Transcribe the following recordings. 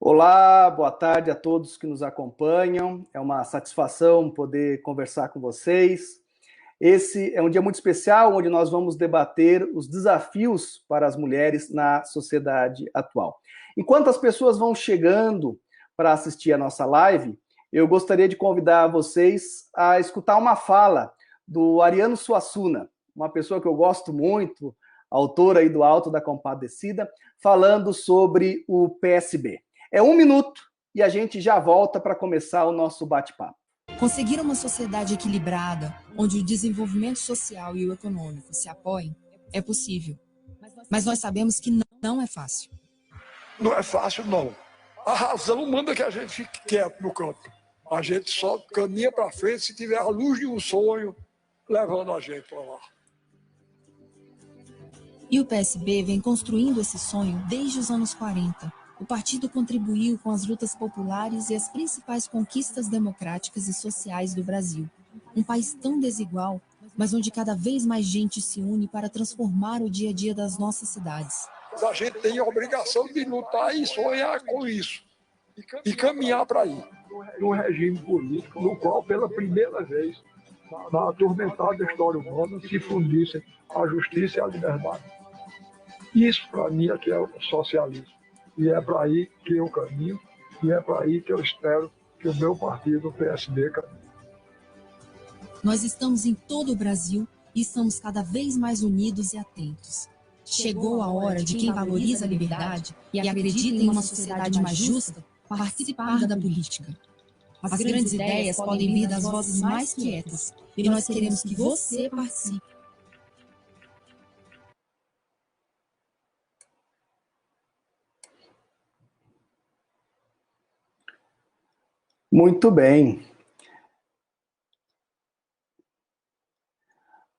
Olá, boa tarde a todos que nos acompanham. É uma satisfação poder conversar com vocês. Esse é um dia muito especial, onde nós vamos debater os desafios para as mulheres na sociedade atual. Enquanto as pessoas vão chegando para assistir a nossa live, eu gostaria de convidar vocês a escutar uma fala do Ariano Suassuna, uma pessoa que eu gosto muito, autor aí do Alto da Compadecida, falando sobre o PSB. É 1 minuto e a gente já volta para começar o nosso bate-papo. Conseguir uma sociedade equilibrada, onde o desenvolvimento social e o econômico se apoiem, é possível. Mas nós sabemos que não é fácil. Não é fácil, não. A razão manda que a gente fique quieto no canto. A gente só caminha para frente se tiver a luz de um sonho levando a gente para lá. E o PSB vem construindo esse sonho desde os anos 40. O partido contribuiu com as lutas populares e as principais conquistas democráticas e sociais do Brasil. Um país tão desigual, mas onde cada vez mais gente se une para transformar o dia a dia das nossas cidades. A gente tem a obrigação de lutar e sonhar com isso. E caminhar para aí. Num regime político no qual, pela primeira vez, na atormentada história humana, se fundissem a justiça e a liberdade. Isso, para mim, é que é o socialismo. E é para aí que eu caminho, e é para aí que eu espero que o meu partido, o PSB, caminhe. Nós estamos em todo o Brasil e estamos cada vez mais unidos e atentos. Chegou a hora de quem valoriza a liberdade e acredita em uma sociedade mais justa participar da política. As grandes ideias podem vir das vozes mais quietas e nós queremos que você participe. Muito bem.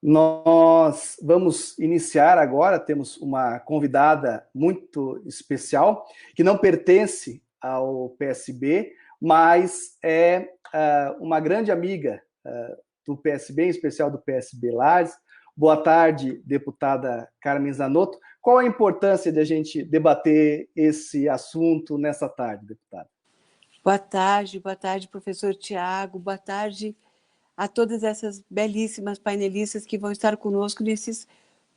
Nós vamos iniciar agora, temos uma convidada muito especial, que não pertence ao PSB, mas é uma grande amiga do PSB, em especial do PSB Lages. Boa tarde, deputada Carmen Zanotto. Qual a importância de a gente debater esse assunto nessa tarde, deputada? Boa tarde, professor Tiago, boa tarde a todas essas belíssimas painelistas que vão estar conosco nesses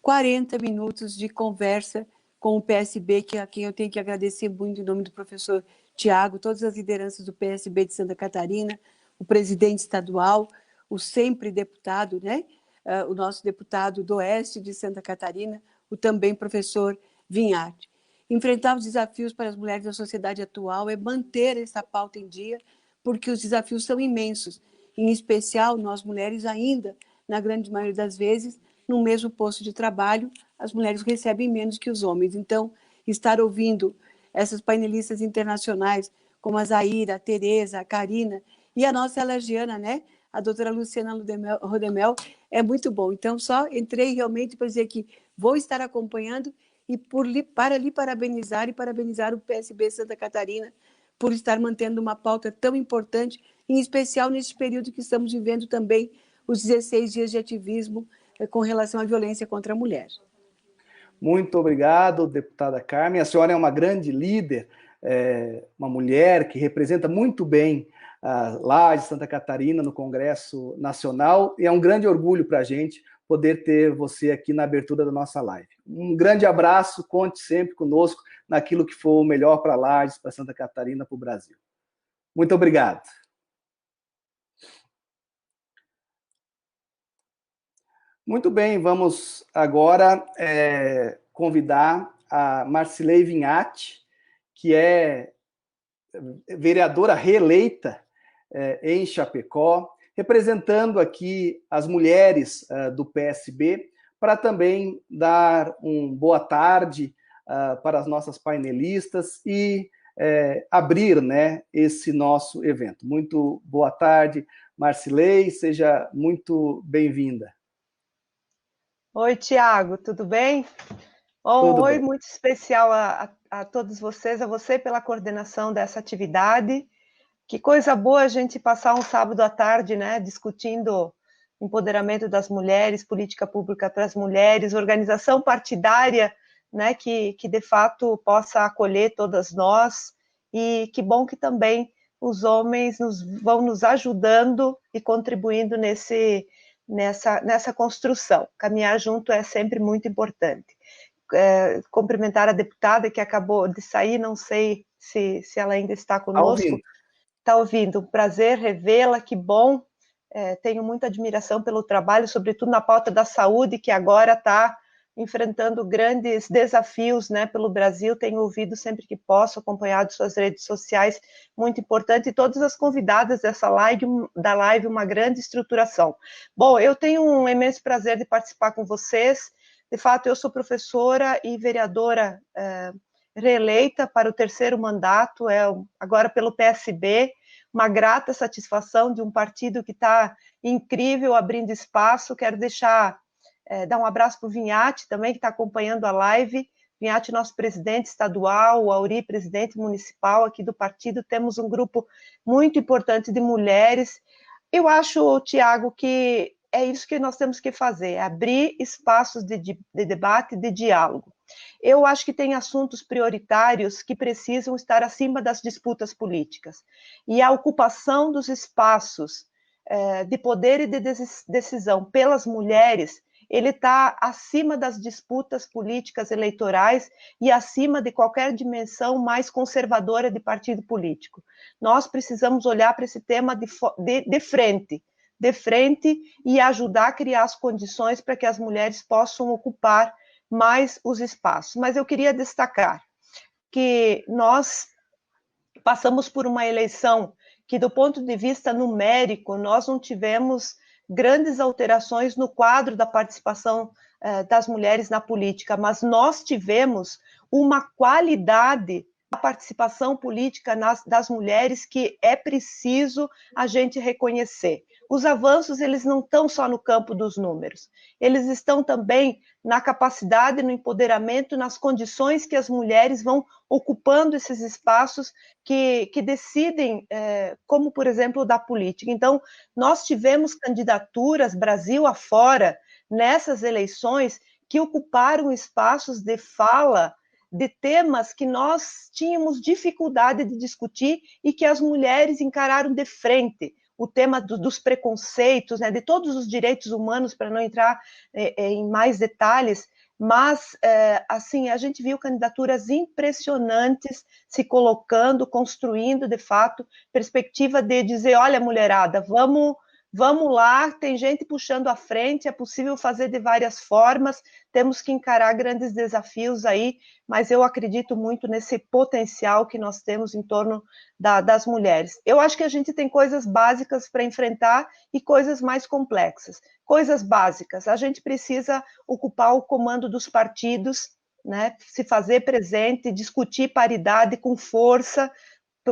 40 minutos de conversa com o PSB, a quem eu tenho que agradecer muito em nome do professor Tiago, todas as lideranças do PSB de Santa Catarina, o presidente estadual, o sempre deputado, né? O nosso deputado do Oeste de Santa Catarina, o também professor Vinharte. Enfrentar os desafios para as mulheres da sociedade atual é manter essa pauta em dia, porque os desafios são imensos. Em especial, nós mulheres ainda, na grande maioria das vezes, no mesmo posto de trabalho, as mulheres recebem menos que os homens. Então, estar ouvindo essas painelistas internacionais, como a Zaira, a Tereza, a Karina e a nossa elogiana, né? A doutora Luciana Rodemel, é muito bom. Então, só entrei realmente para dizer que vou estar acompanhando e para lhe parabenizar e parabenizar o PSB Santa Catarina por estar mantendo uma pauta tão importante, em especial nesse período que estamos vivendo também os 16 dias de ativismo com relação à violência contra a mulher. Muito obrigado, deputada Carmen. A senhora é uma grande líder, uma mulher que representa muito bem lá de Santa Catarina no Congresso Nacional, e é um grande orgulho para a gente poder ter você aqui na abertura da nossa live. Um grande abraço, conte sempre conosco naquilo que for o melhor para Lages, para Santa Catarina, para o Brasil. Muito obrigado. Muito bem, vamos agora convidar a Marcilei Vinharte, que é vereadora reeleita em Chapecó, representando aqui as mulheres do PSB, para também dar uma boa tarde para as nossas painelistas e abrir, né, esse nosso evento. Muito boa tarde, Marcilei, seja muito bem-vinda. Oi, Tiago, tudo bem? Oi, muito especial a todos vocês, a você pela coordenação dessa atividade. Que coisa boa a gente passar um sábado à tarde, né, discutindo empoderamento das mulheres, política pública para as mulheres, organização partidária, né, que de fato possa acolher todas nós e que bom que também os homens vão nos ajudando e contribuindo nessa construção. Caminhar junto é sempre muito importante. Cumprimentar a deputada que acabou de sair, não sei se ela ainda está conosco. Está ouvindo, um prazer revê-la, que bom. Tenho muita admiração pelo trabalho, sobretudo na pauta da saúde, que agora está enfrentando grandes desafios, né, pelo Brasil. Tenho ouvido sempre que posso, acompanhado suas redes sociais, muito importante, e todas as convidadas dessa live, uma grande estruturação. Bom, eu tenho um imenso prazer de participar com vocês. De fato, eu sou professora e vereadora reeleita para o 3º mandato, agora pelo PSB, uma grata satisfação de um partido que está incrível, abrindo espaço. Quero dar um abraço para o Vinhati também, que está acompanhando a live. Vinhati, nosso presidente estadual, o Auri, presidente municipal aqui do partido. Temos um grupo muito importante de mulheres. Eu acho, Tiago, que é isso que nós temos que fazer, abrir espaços de debate, de diálogo. Eu acho que tem assuntos prioritários que precisam estar acima das disputas políticas. E a ocupação dos espaços de poder e de decisão pelas mulheres, ele está acima das disputas políticas eleitorais e acima de qualquer dimensão mais conservadora de partido político. Nós precisamos olhar para esse tema de frente e ajudar a criar as condições para que as mulheres possam ocupar mais os espaços. Mas eu queria destacar que nós passamos por uma eleição que, do ponto de vista numérico, nós não tivemos grandes alterações no quadro da participação das mulheres na política, mas nós tivemos uma qualidade da participação política das mulheres que é preciso a gente reconhecer. Os avanços, eles não estão só no campo dos números, eles estão também na capacidade, no empoderamento, nas condições que as mulheres vão ocupando esses espaços que decidem, como, por exemplo, da política. Então, nós tivemos candidaturas, Brasil afora, nessas eleições, que ocuparam espaços de fala de temas que nós tínhamos dificuldade de discutir e que as mulheres encararam de frente. O tema dos preconceitos, né, de todos os direitos humanos, para não entrar em mais detalhes, mas, assim, a gente viu candidaturas impressionantes se colocando, construindo, de fato, perspectiva de dizer, olha, mulherada, vamos lá, tem gente puxando à frente, é possível fazer de várias formas, temos que encarar grandes desafios aí, mas eu acredito muito nesse potencial que nós temos em torno das mulheres. Eu acho que a gente tem coisas básicas para enfrentar e coisas mais complexas. Coisas básicas, a gente precisa ocupar o comando dos partidos, né, se fazer presente, discutir paridade com força,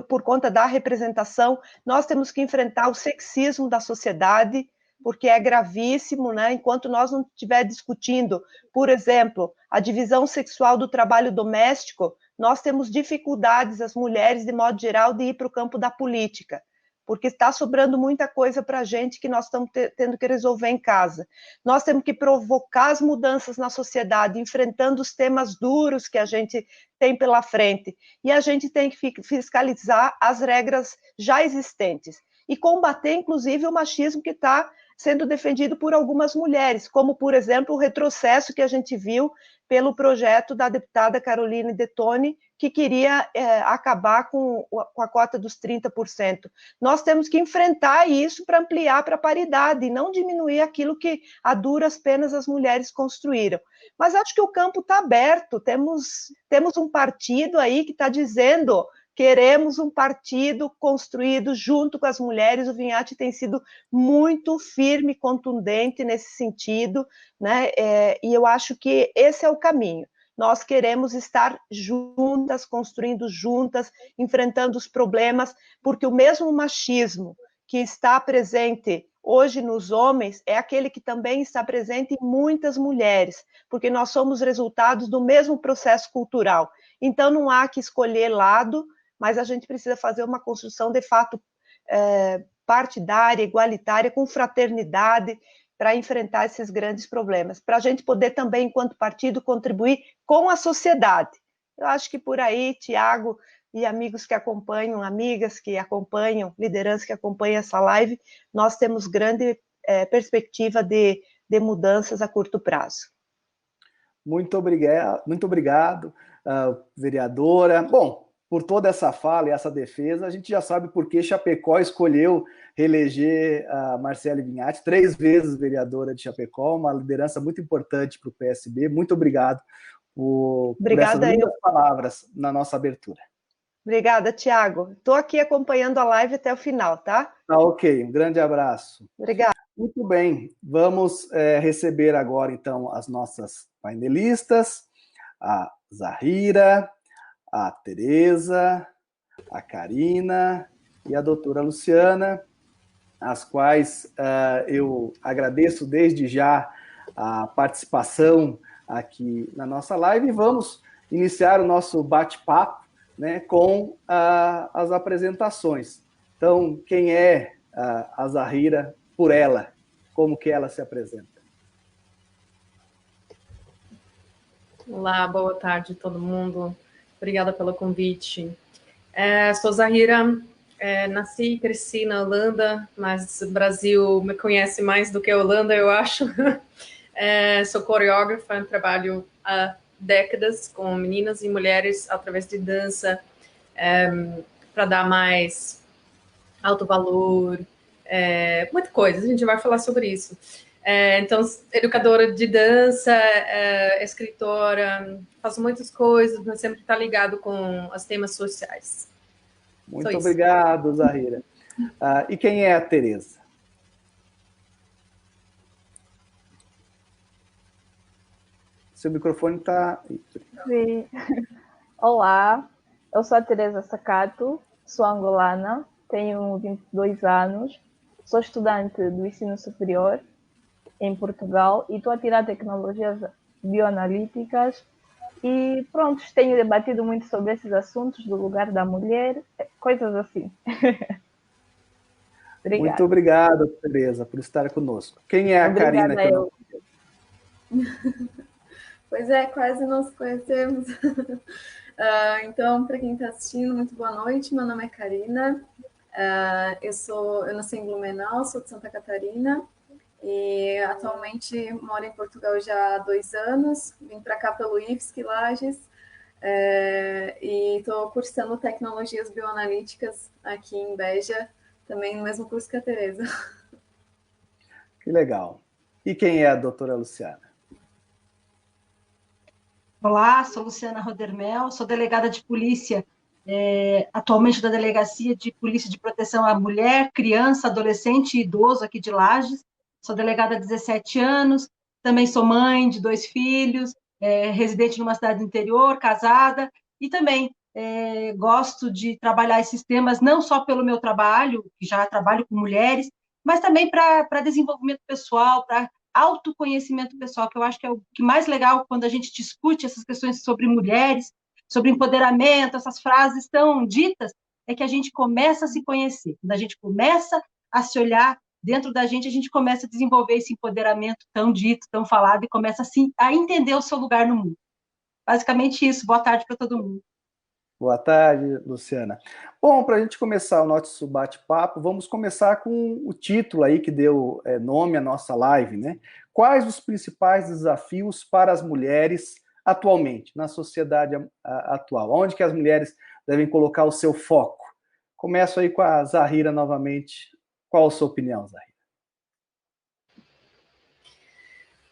por conta da representação. Nós temos que enfrentar o sexismo da sociedade, porque é gravíssimo, né? Enquanto nós não estiver discutindo, por exemplo, a divisão sexual do trabalho doméstico, nós temos dificuldades, as mulheres, de modo geral, de ir para o campo da política, porque está sobrando muita coisa para a gente que nós estamos tendo que resolver em casa. Nós temos que provocar as mudanças na sociedade, enfrentando os temas duros que a gente tem pela frente. E a gente tem que fiscalizar as regras já existentes e combater, inclusive, o machismo que está sendo defendido por algumas mulheres, como, por exemplo, o retrocesso que a gente viu pelo projeto da deputada Caroline Detoni, que queria acabar com a cota dos 30%. Nós temos que enfrentar isso para ampliar para a paridade e não diminuir aquilo que a duras penas as mulheres construíram. Mas acho que o campo está aberto, temos um partido aí que está dizendo: queremos um partido construído junto com as mulheres. O Vinhati tem sido muito firme e contundente nesse sentido, né? E eu acho que esse é o caminho. Nós queremos estar juntas, construindo juntas, enfrentando os problemas, porque o mesmo machismo que está presente hoje nos homens é aquele que também está presente em muitas mulheres, porque nós somos resultados do mesmo processo cultural. Então, não há que escolher lado, mas a gente precisa fazer uma construção, de fato, partidária, igualitária, com fraternidade, para enfrentar esses grandes problemas, para a gente poder também, enquanto partido, contribuir com a sociedade. Eu acho que por aí, Tiago, e amigos que acompanham, amigas que acompanham, lideranças que acompanham essa live, nós temos grande perspectiva de mudanças a curto prazo. Muito obrigado, vereadora. Bom, por toda essa fala e essa defesa, a gente já sabe por que Chapecó escolheu reeleger a Marciele Vinhati, 3 vezes vereadora de Chapecó, uma liderança muito importante para o PSB. Muito obrigado por essas lindas palavras na nossa abertura. Obrigada, Tiago. Estou aqui acompanhando a live até o final, tá? Tá ok, um grande abraço. Obrigada. Muito bem, vamos receber agora, então, as nossas painelistas, a Zahira, a Tereza, a Karina e a doutora Luciana, as quais eu agradeço desde já a participação aqui na nossa live, e vamos iniciar o nosso bate-papo, né, com as apresentações. Então, quem é a Zahira por ela? Como que ela se apresenta? Olá, boa tarde todo mundo. Obrigada pelo convite. Sou Zahira, nasci e cresci na Holanda, mas o Brasil me conhece mais do que a Holanda, eu acho. Sou coreógrafa, trabalho há décadas com meninas e mulheres através de dança, para dar mais alto valor, muita coisa, a gente vai falar sobre isso. Então, educadora de dança, escritora, faço muitas coisas, mas sempre está ligado com os temas sociais. Muito obrigado, Zahira. E quem é a Tereza? Seu microfone está... Sim. Olá, eu sou a Tereza Sacato, sou angolana, tenho 22 anos, sou estudante do ensino superior em Portugal e estou a tirar tecnologias bioanalíticas e pronto, tenho debatido muito sobre esses assuntos do lugar da mulher, coisas assim. Muito obrigado, Tereza, por estar conosco. Quem é a Karina? Que eu não... Pois quase nos conhecemos. Então, para quem está assistindo, muito boa noite. Meu nome é Karina. Eu nasci em Blumenau, sou de Santa Catarina e atualmente moro em Portugal já há 2 anos. Vim para cá pelo IFSC Lages e estou cursando tecnologias bioanalíticas aqui em Beja, também no mesmo curso que a Tereza. Que legal. E quem é a doutora Luciana? Olá, sou Luciana Rodermel, sou delegada de polícia, atualmente da Delegacia de Polícia de Proteção à Mulher, Criança, Adolescente e Idoso aqui de Lages. Sou delegada há 17 anos, também sou mãe de 2 filhos, residente numa cidade do interior, casada, e também gosto de trabalhar esses temas não só pelo meu trabalho, que já trabalho com mulheres, mas também para desenvolvimento pessoal, para autoconhecimento pessoal, que eu acho que é o que mais legal quando a gente discute essas questões sobre mulheres, sobre empoderamento, essas frases tão ditas, é que a gente começa a se conhecer. Quando a gente começa a se olhar dentro da gente, a gente começa a desenvolver esse empoderamento tão dito, tão falado, e começa assim a entender o seu lugar no mundo. Basicamente isso. Boa tarde para todo mundo. Boa tarde, Luciana. Bom, para a gente começar o nosso bate-papo, vamos começar com o título aí que deu nome à nossa live, né? Quais os principais desafios para as mulheres atualmente, na sociedade atual? Onde que as mulheres devem colocar o seu foco? Começo aí com a Zahira novamente. Qual a sua opinião, Zahira?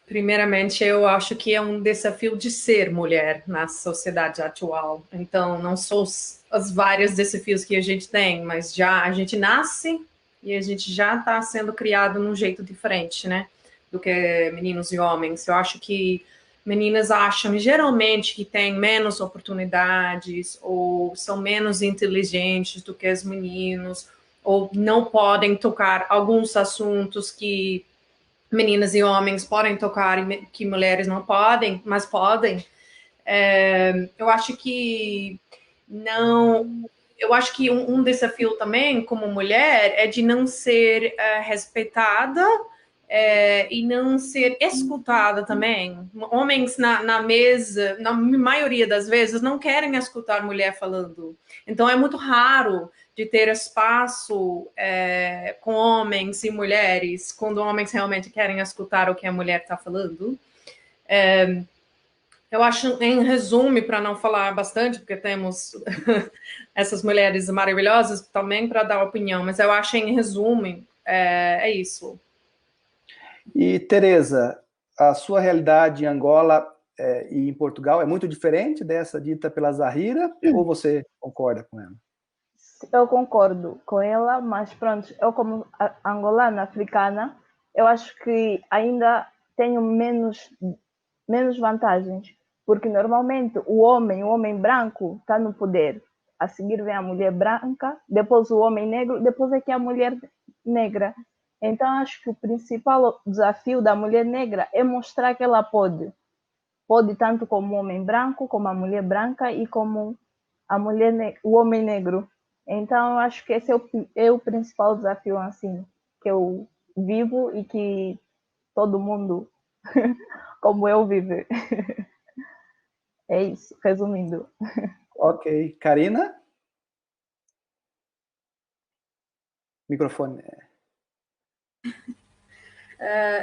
Primeiramente, eu acho que é um desafio de ser mulher na sociedade atual. Então, não são os vários desafios que a gente tem, mas já a gente nasce e a gente já está sendo criado num jeito diferente, né? Do que meninos e homens. Eu acho que meninas acham geralmente que têm menos oportunidades ou são menos inteligentes do que os meninos ou não podem tocar alguns assuntos que meninas e homens podem tocar e que mulheres não podem, mas podem. Eu acho que não. Eu acho que um desafio também, como mulher, é de não ser respeitada e não ser escutada também. Homens na mesa, na maioria das vezes, não querem escutar mulher falando. Então, é muito raro de ter espaço com homens e mulheres, quando homens realmente querem escutar o que a mulher está falando. Eu acho, em resumo, para não falar bastante, porque temos essas mulheres maravilhosas também para dar opinião, mas eu acho, em resumo, é isso. E, Tereza, a sua realidade em Angola e em Portugal é muito diferente dessa dita pela Zahira, ou você concorda com ela? Eu concordo com ela, mas pronto, eu como angolana, africana, eu acho que ainda tenho menos vantagens, porque normalmente o homem branco está no poder, a seguir vem a mulher branca, depois o homem negro, depois é que a mulher negra. Então acho que o principal desafio da mulher negra é mostrar que ela pode tanto como o homem branco, como a mulher branca e como o homem negro. Então, eu acho que esse é o principal desafio, assim, que eu vivo e que todo mundo, como eu, vive. É isso, resumindo. Ok. Karina? Microfone.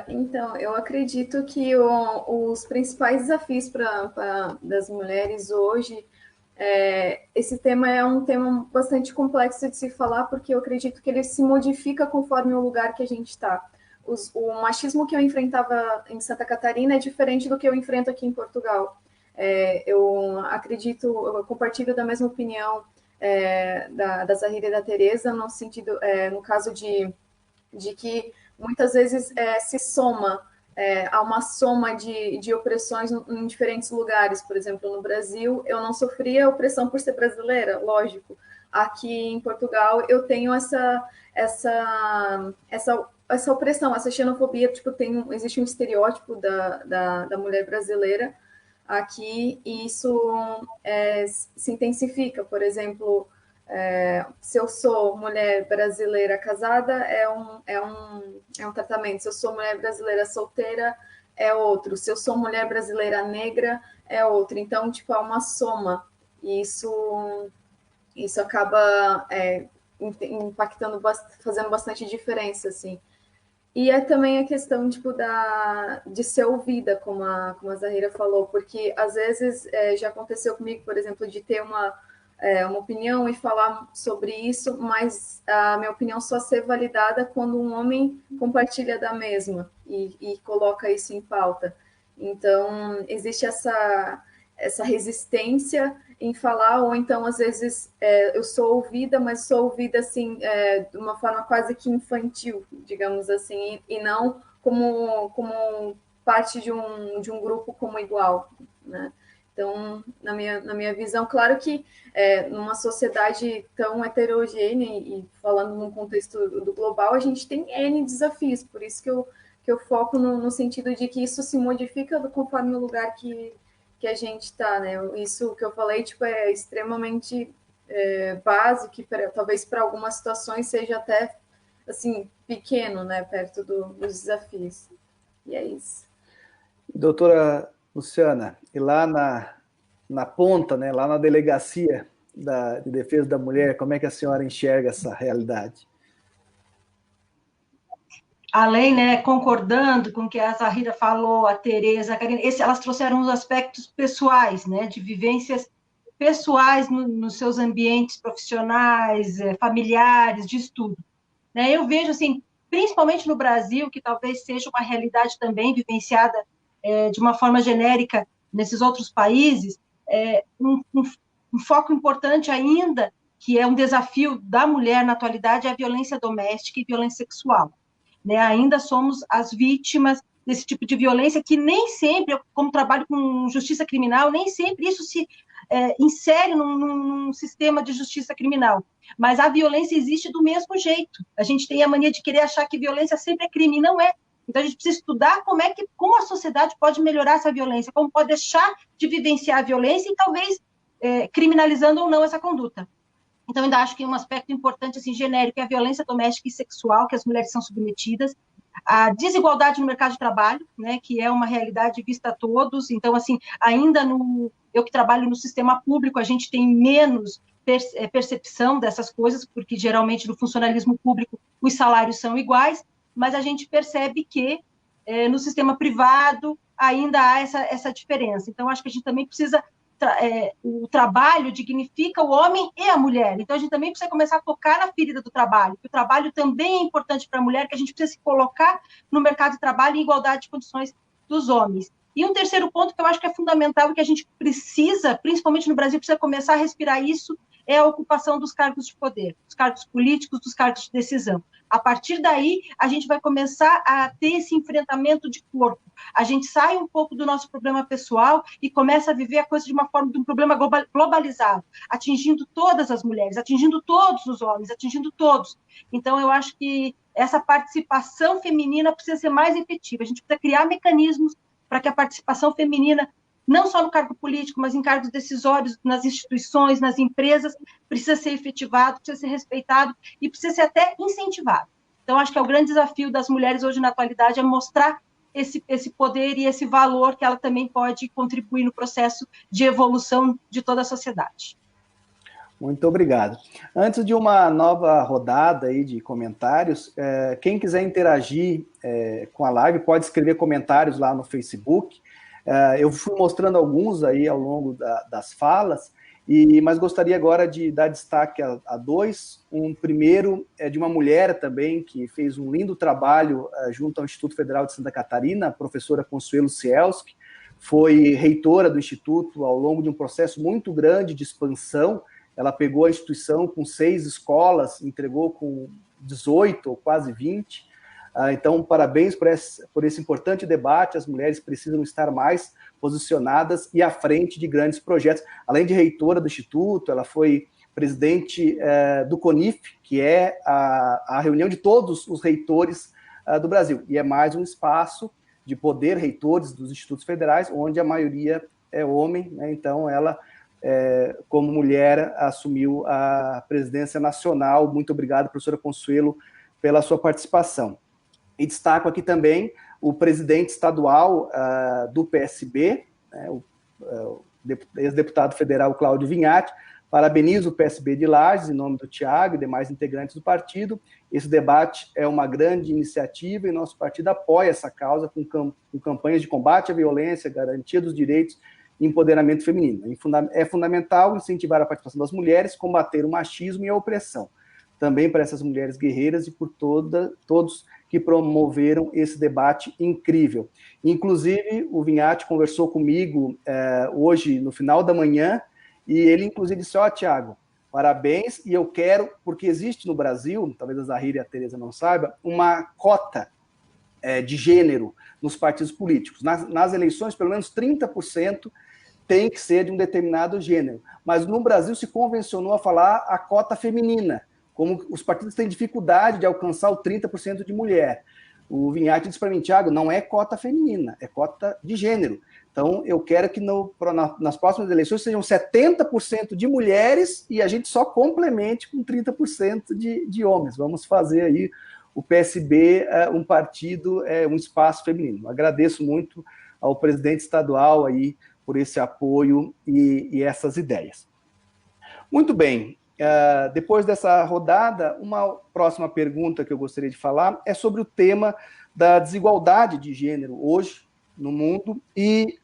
Então, eu acredito que os principais desafios das mulheres hoje, esse tema é um tema bastante complexo de se falar, porque eu acredito que ele se modifica conforme o lugar que a gente está. O machismo que eu enfrentava em Santa Catarina é diferente do que eu enfrento aqui em Portugal. Eu acredito, eu compartilho da mesma opinião da Zahira e da Tereza, no sentido, no caso de que muitas vezes se soma, há uma soma de opressões em diferentes lugares. Por exemplo, no Brasil, eu não sofria opressão por ser brasileira, lógico. Aqui em Portugal, eu tenho essa opressão, essa xenofobia, tipo, existe um estereótipo da mulher brasileira aqui, e isso se intensifica. Por exemplo, se eu sou mulher brasileira casada, é um tratamento. Se eu sou mulher brasileira solteira, é outro. Se eu sou mulher brasileira negra, é outro. Então, tipo, é uma soma. E isso acaba impactando, fazendo bastante diferença, assim. E também a questão, tipo, de ser ouvida, como a Zahira falou, porque às vezes já aconteceu comigo, por exemplo, de ter uma opinião e falar sobre isso, mas a minha opinião só ser validada quando um homem compartilha da mesma e coloca isso em pauta. Então, existe essa resistência em falar, ou então, às vezes, eu sou ouvida, mas sou ouvida, assim, de uma forma quase que infantil, digamos assim, e não como parte de um grupo como igual, né? Então, na minha visão, claro que numa sociedade tão heterogênea e falando num contexto do global, a gente tem N desafios, por isso que eu foco no sentido de que isso se modifica conforme o lugar que a gente está, né? Isso que eu falei, tipo, é extremamente básico, que talvez para algumas situações seja até, assim, pequeno, né, perto dos desafios. E é isso. Doutora Luciana, e lá na ponta, né, lá na delegacia de defesa da mulher, como é que a senhora enxerga essa realidade? Além, né, concordando com o que a Zahira falou, a Tereza, a Karina, elas trouxeram os aspectos pessoais, né, de vivências pessoais nos seus ambientes profissionais, familiares, de estudo. Né? Eu vejo, assim, principalmente no Brasil, que talvez seja uma realidade também vivenciada de uma forma genérica nesses outros países, um foco importante ainda, que é um desafio da mulher na atualidade, é a violência doméstica e violência sexual. Né? Ainda somos as vítimas desse tipo de violência, que nem sempre, eu, como trabalho com justiça criminal, nem sempre isso se insere num sistema de justiça criminal. Mas a violência existe do mesmo jeito. A gente tem a mania de querer achar que violência sempre é crime, e não é. Então, a gente precisa estudar como a sociedade pode melhorar essa violência, como pode deixar de vivenciar a violência e talvez criminalizando ou não essa conduta. Então, ainda acho que um aspecto importante, assim, genérico, é a violência doméstica e sexual que as mulheres são submetidas. a desigualdade no mercado de trabalho, né, que é uma realidade vista a todos. Então, assim, ainda eu que trabalho no sistema público, a gente tem menos percepção dessas coisas, porque geralmente no funcionalismo público os salários são iguais, mas a gente percebe que no sistema privado ainda há essa diferença. Então, acho que a gente também precisa... o trabalho dignifica o homem e a mulher. Então, a gente também precisa começar a tocar na ferida do trabalho, que o trabalho também é importante para a mulher, que a gente precisa se colocar no mercado de trabalho em igualdade de condições dos homens. E um terceiro ponto que eu acho que é fundamental, que a gente precisa, principalmente no Brasil, precisa começar a respirar isso, é a ocupação dos cargos de poder, dos cargos políticos, dos cargos de decisão. A partir daí, a gente vai começar a ter esse enfrentamento de corpo. A gente sai um pouco do nosso problema pessoal e começa a viver a coisa de uma forma de um problema globalizado, atingindo todas as mulheres, atingindo todos os homens, atingindo todos. Então, eu acho que essa participação feminina precisa ser mais efetiva. A gente precisa criar mecanismos para que a participação feminina, não só no cargo político, mas em cargos decisórios, nas instituições, nas empresas, precisa ser efetivado, precisa ser respeitado e precisa ser até incentivado. Então, acho que é o grande desafio das mulheres hoje na atualidade é mostrar esse poder e esse valor que ela também pode contribuir no processo de evolução de toda a sociedade. Muito obrigado. Antes de uma nova rodada aí de comentários, quem quiser interagir com a live pode escrever comentários lá no Facebook. Eu fui mostrando alguns aí ao longo das falas, mas gostaria agora de dar destaque a dois. Um primeiro é de uma mulher também, que fez um lindo trabalho junto ao Instituto Federal de Santa Catarina, a professora Consuelo Cielski, foi reitora do Instituto ao longo de um processo muito grande de expansão. Ela pegou a instituição com 6 escolas, entregou com 18 ou quase 20. Então, parabéns por esse importante debate. As mulheres precisam estar mais posicionadas e à frente de grandes projetos. Além de reitora do Instituto, ela foi presidente do CONIF, que é a reunião de todos os reitores do Brasil. E é mais um espaço de poder, reitores dos institutos federais, onde a maioria é homem, né? Então, ela, como mulher, assumiu a presidência nacional. Muito obrigado, professora Consuelo, pela sua participação. E destaco aqui também o presidente estadual do PSB, né, o ex-deputado federal Cláudio Vinhati. Parabenizo o PSB de Lages, em nome do Tiago e demais integrantes do partido. Esse debate é uma grande iniciativa e nosso partido apoia essa causa com campanhas de combate à violência, garantia dos direitos e empoderamento feminino. É fundamental incentivar a participação das mulheres, combater o machismo e a opressão. Também para essas mulheres guerreiras e por todos que promoveram esse debate incrível. Inclusive, o Vinhati conversou comigo hoje, no final da manhã, e ele, inclusive, disse: Tiago, parabéns, e eu quero, porque existe no Brasil, talvez a Zahira e a Tereza não saibam, uma cota de gênero nos partidos políticos. Nas eleições, pelo menos 30% tem que ser de um determinado gênero. Mas no Brasil se convencionou a falar a cota feminina, como os partidos têm dificuldade de alcançar o 30% de mulher. O Vinhati disse para mim: Tiago, não é cota feminina, é cota de gênero. Então, eu quero que nas próximas eleições sejam 70% de mulheres e a gente só complemente com 30% de homens. Vamos fazer aí o PSB um partido, um espaço feminino. Agradeço muito ao presidente estadual aí por esse apoio e essas ideias. Muito bem. Depois dessa rodada, uma próxima pergunta que eu gostaria de falar é sobre o tema da desigualdade de gênero hoje no mundo e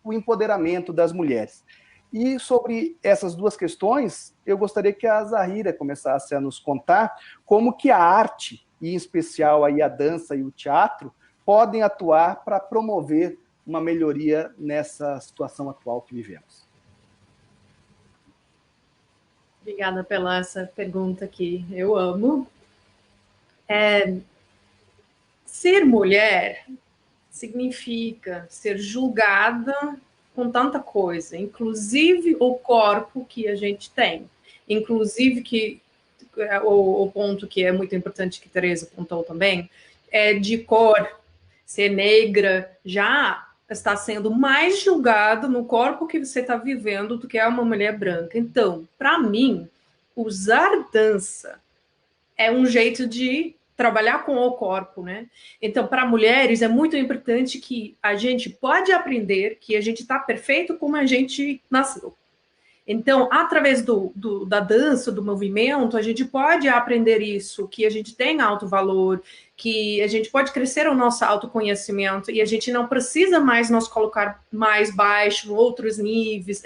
o empoderamento das mulheres. E sobre essas duas questões, eu gostaria que a Zahira começasse a nos contar como que a arte, e em especial aí a dança e o teatro, podem atuar para promover uma melhoria nessa situação atual que vivemos. Obrigada pela essa pergunta que eu amo. Ser mulher significa ser julgada com tanta coisa, inclusive o corpo que a gente tem, inclusive que o ponto que é muito importante que Tereza apontou também, é de cor. Ser negra já está sendo mais julgado no corpo que você está vivendo do que é uma mulher branca. Então, para mim, usar dança é um jeito de trabalhar com o corpo, né? Então, para mulheres, é muito importante que a gente pode aprender que a gente está perfeito como a gente nasceu. Então, através da dança, do movimento, a gente pode aprender isso, que a gente tem alto valor, que a gente pode crescer o nosso autoconhecimento e a gente não precisa mais nos colocar mais baixo, outros níveis.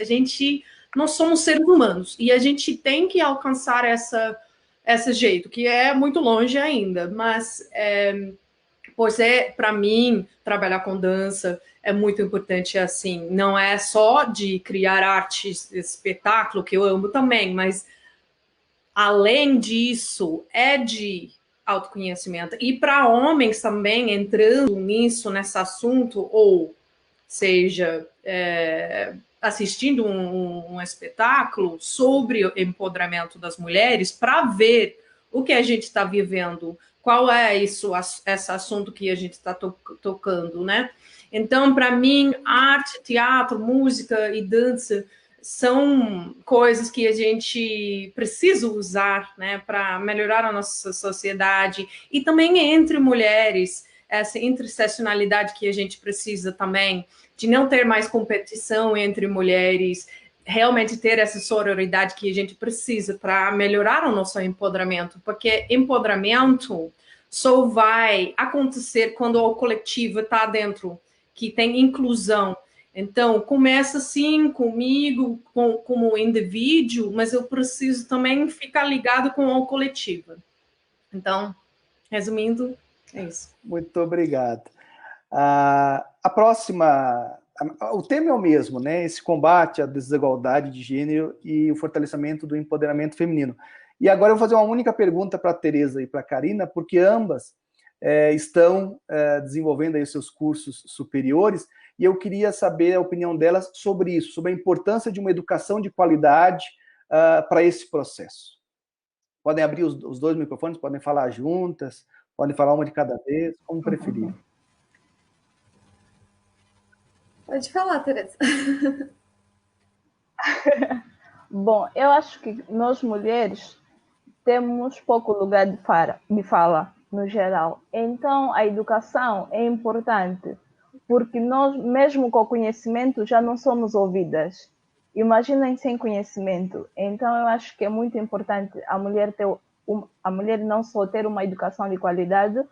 Nós somos seres humanos e a gente tem que alcançar esse jeito, que é muito longe ainda, mas para mim, trabalhar com dança é muito importante, assim, não é só de criar arte, espetáculo, que eu amo também, mas além disso, é de autoconhecimento. E para homens também, entrando nesse assunto, ou seja, assistindo um espetáculo sobre o empoderamento das mulheres, para ver o que a gente está vivendo, qual é esse assunto que a gente está tocando, né? Então, para mim, arte, teatro, música e dança são coisas que a gente precisa usar, né, para melhorar a nossa sociedade e também entre mulheres, essa interseccionalidade que a gente precisa também, de não ter mais competição entre mulheres, realmente ter essa sororidade que a gente precisa para melhorar o nosso empoderamento, porque empoderamento só vai acontecer quando o coletivo está dentro, que tem inclusão. Então, começa assim comigo, como indivíduo, mas eu preciso também ficar ligado com o coletivo. Então, resumindo, é isso. Muito obrigado. A próxima... O tema é o mesmo, né? Esse combate à desigualdade de gênero e o fortalecimento do empoderamento feminino. E agora eu vou fazer uma única pergunta para a Tereza e para a Karina, porque ambas estão desenvolvendo aí os seus cursos superiores, e eu queria saber a opinião delas sobre isso, sobre a importância de uma educação de qualidade para esse processo. Podem abrir os dois microfones, podem falar juntas, podem falar uma de cada vez, como preferir. Pode falar, Tereza. Bom, eu acho que nós mulheres temos pouco lugar de fala, no geral. Então, a educação é importante, porque nós, mesmo com conhecimento, já não somos ouvidas. Imaginem sem conhecimento. Então, eu acho que é muito importante a mulher não só ter uma educação de qualidade,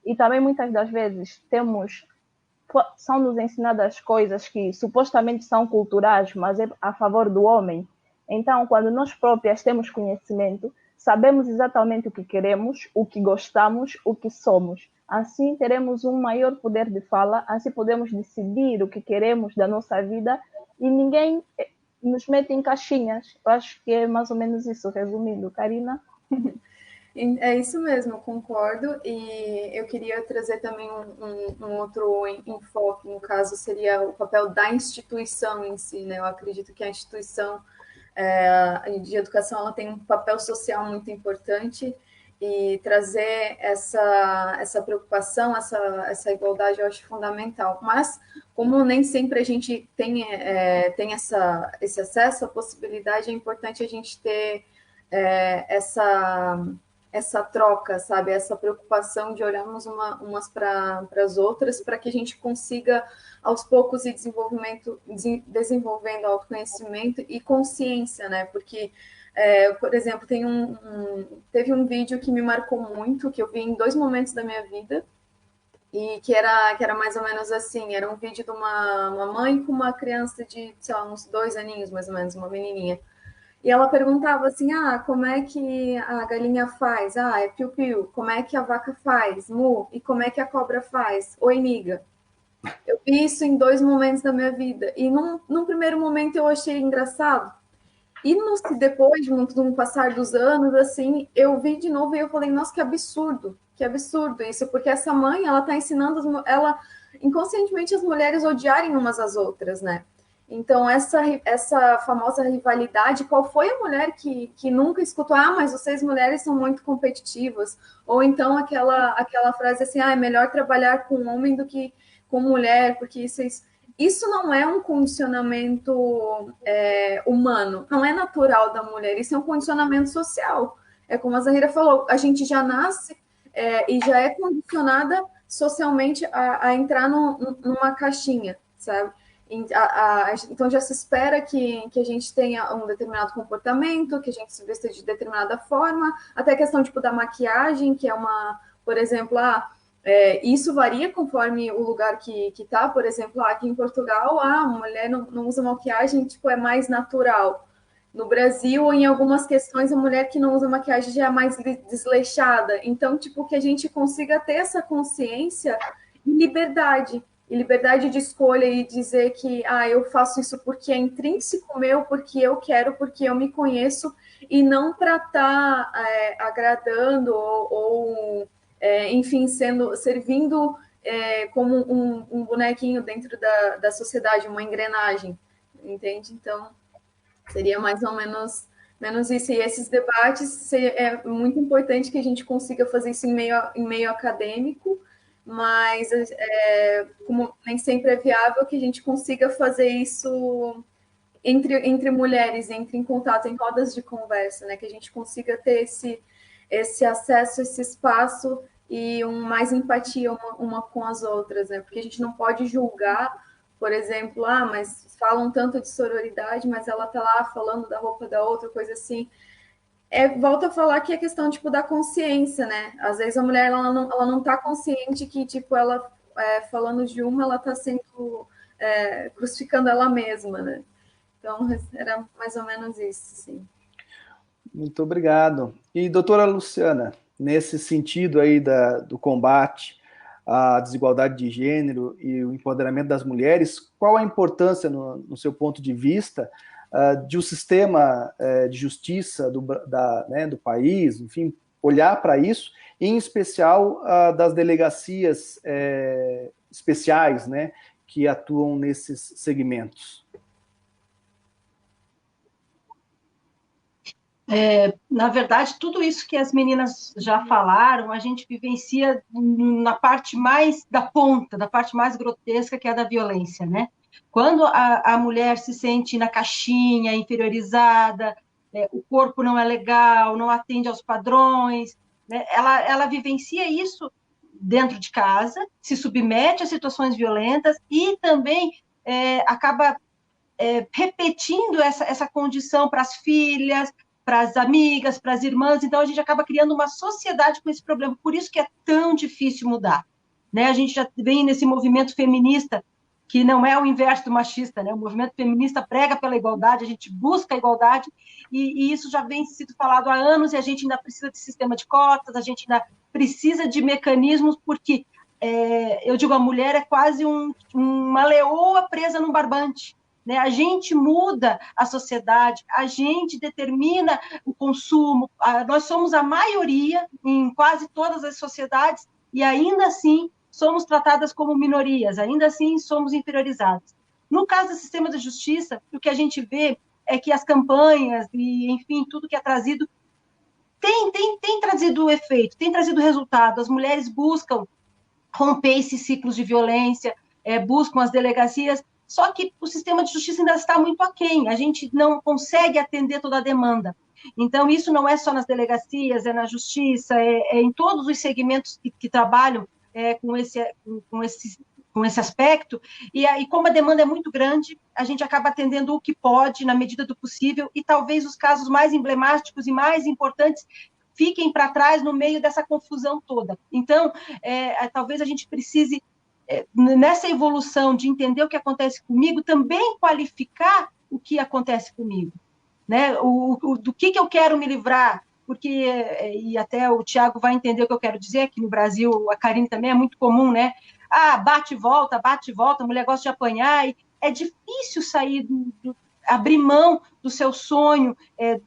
e também muitas das vezes são nos ensinadas coisas que supostamente são culturais, mas é a favor do homem. Então, quando nós próprias temos conhecimento, sabemos exatamente o que queremos, o que gostamos, o que somos. Assim, teremos um maior poder de fala, assim podemos decidir o que queremos da nossa vida e ninguém nos mete em caixinhas. Eu acho que é mais ou menos isso, resumindo. Karina? É isso mesmo, concordo. E eu queria trazer também um outro enfoque, no caso, seria o papel da instituição em si, né? Eu acredito que a instituição de educação ela tem um papel social muito importante e trazer essa preocupação, essa igualdade eu acho fundamental. Mas, como nem sempre a gente tem esse acesso, a possibilidade, é importante a gente ter essa troca, sabe? Essa preocupação de olharmos umas para as outras, para que a gente consiga, aos poucos, ir desenvolvendo autoconhecimento e consciência, né? Porque, por exemplo, teve um vídeo que me marcou muito, que eu vi em 2 momentos da minha vida, e que era mais ou menos assim, era um vídeo de uma mãe com uma criança de, sei lá, uns 2 aninhos, mais ou menos, uma menininha. E ela perguntava assim, como é que a galinha faz? É piu-piu. Como é que a vaca faz? Mu. E como é que a cobra faz? Oi, miga. Eu vi isso em 2 momentos da minha vida. E num primeiro momento eu achei engraçado. E depois, no passar dos anos, assim, eu vi de novo e eu falei, nossa, que absurdo isso. Porque essa mãe, ela está ensinando inconscientemente as mulheres odiarem umas às outras, né? Então, essa famosa rivalidade, qual foi a mulher que nunca escutou, mas vocês mulheres são muito competitivas? Ou então aquela frase assim, é melhor trabalhar com homem do que com mulher, porque isso não é um condicionamento humano, não é natural da mulher, isso é um condicionamento social. É como a Zahira falou, a gente já nasce e já é condicionada socialmente a entrar numa caixinha, sabe? Então já se espera que a gente tenha um determinado comportamento, que a gente se vista de determinada forma, até a questão tipo da maquiagem, que é por exemplo, isso varia conforme o lugar que tá, por exemplo, aqui em Portugal, a mulher não usa maquiagem, tipo, é mais natural. No Brasil, em algumas questões, a mulher que não usa maquiagem já é mais desleixada. Então, tipo, que a gente consiga ter essa consciência e liberdade de escolha e dizer que eu faço isso porque é intrínseco meu, porque eu quero, porque eu me conheço, e não para estar agradando ou enfim, servindo como um bonequinho dentro da sociedade, uma engrenagem, entende? Então, seria mais ou menos isso. E esses debates, é muito importante que a gente consiga fazer isso em meio acadêmico, mas como nem sempre é viável, que a gente consiga fazer isso entre mulheres, entre em contato, em rodas de conversa, né? Que a gente consiga ter esse acesso, esse espaço e mais empatia uma com as outras, né? Porque a gente não pode julgar, por exemplo, mas falam tanto de sororidade, mas ela tá lá falando da roupa da outra, coisa assim. Volta a falar que é questão, tipo, da consciência, né? Às vezes a mulher, ela não tá consciente que, tipo, ela falando de uma, ela tá sendo crucificando ela mesma, né? Então, era mais ou menos isso, sim. Muito obrigado. E, doutora Luciana, nesse sentido aí do combate à desigualdade de gênero e o empoderamento das mulheres, qual a importância, no seu ponto de vista, de um sistema de justiça do país, enfim, olhar para isso, e em especial das delegacias especiais, né, que atuam nesses segmentos? Na verdade, tudo isso que as meninas já falaram, a gente vivencia na parte mais da ponta, da parte mais grotesca, que é a da violência, né? Quando a mulher se sente na caixinha, inferiorizada, o corpo não é legal, não atende aos padrões, né? Ela vivencia isso dentro de casa, se submete a situações violentas e também acaba repetindo essa condição para as filhas, para as amigas, para as irmãs. Então a gente acaba criando uma sociedade com esse problema. Por isso que é tão difícil mudar, né? A gente já vem nesse movimento feminista, que não é o inverso do machista, né? O movimento feminista prega pela igualdade, a gente busca a igualdade, e isso já vem sido falado há anos, e a gente ainda precisa de sistema de cotas, a gente ainda precisa de mecanismos, porque eu digo, a mulher é quase uma leoa presa num barbante, né? A gente muda a sociedade, a gente determina o consumo, nós somos a maioria em quase todas as sociedades, e ainda assim somos tratadas como minorias, ainda assim somos inferiorizadas. No caso do sistema de justiça, o que a gente vê é que as campanhas e, enfim, tudo que é trazido tem trazido efeito, tem trazido resultado. As mulheres buscam romper esses ciclos de violência, buscam as delegacias, só que o sistema de justiça ainda está muito aquém, a gente não consegue atender toda a demanda. Então, isso não é só nas delegacias, é na justiça, em todos os segmentos que trabalham com esse aspecto, e como a demanda é muito grande, a gente acaba atendendo o que pode, na medida do possível, e talvez os casos mais emblemáticos e mais importantes fiquem para trás no meio dessa confusão toda. Então, talvez a gente precise, nessa evolução de entender o que acontece comigo, também qualificar o que acontece comigo, né? Do que eu quero me livrar, porque, e até o Tiago vai entender o que eu quero dizer, que no Brasil, a Karine também é muito comum, né? Bate e volta, a mulher gosta de apanhar, e é difícil sair abrir mão do seu sonho,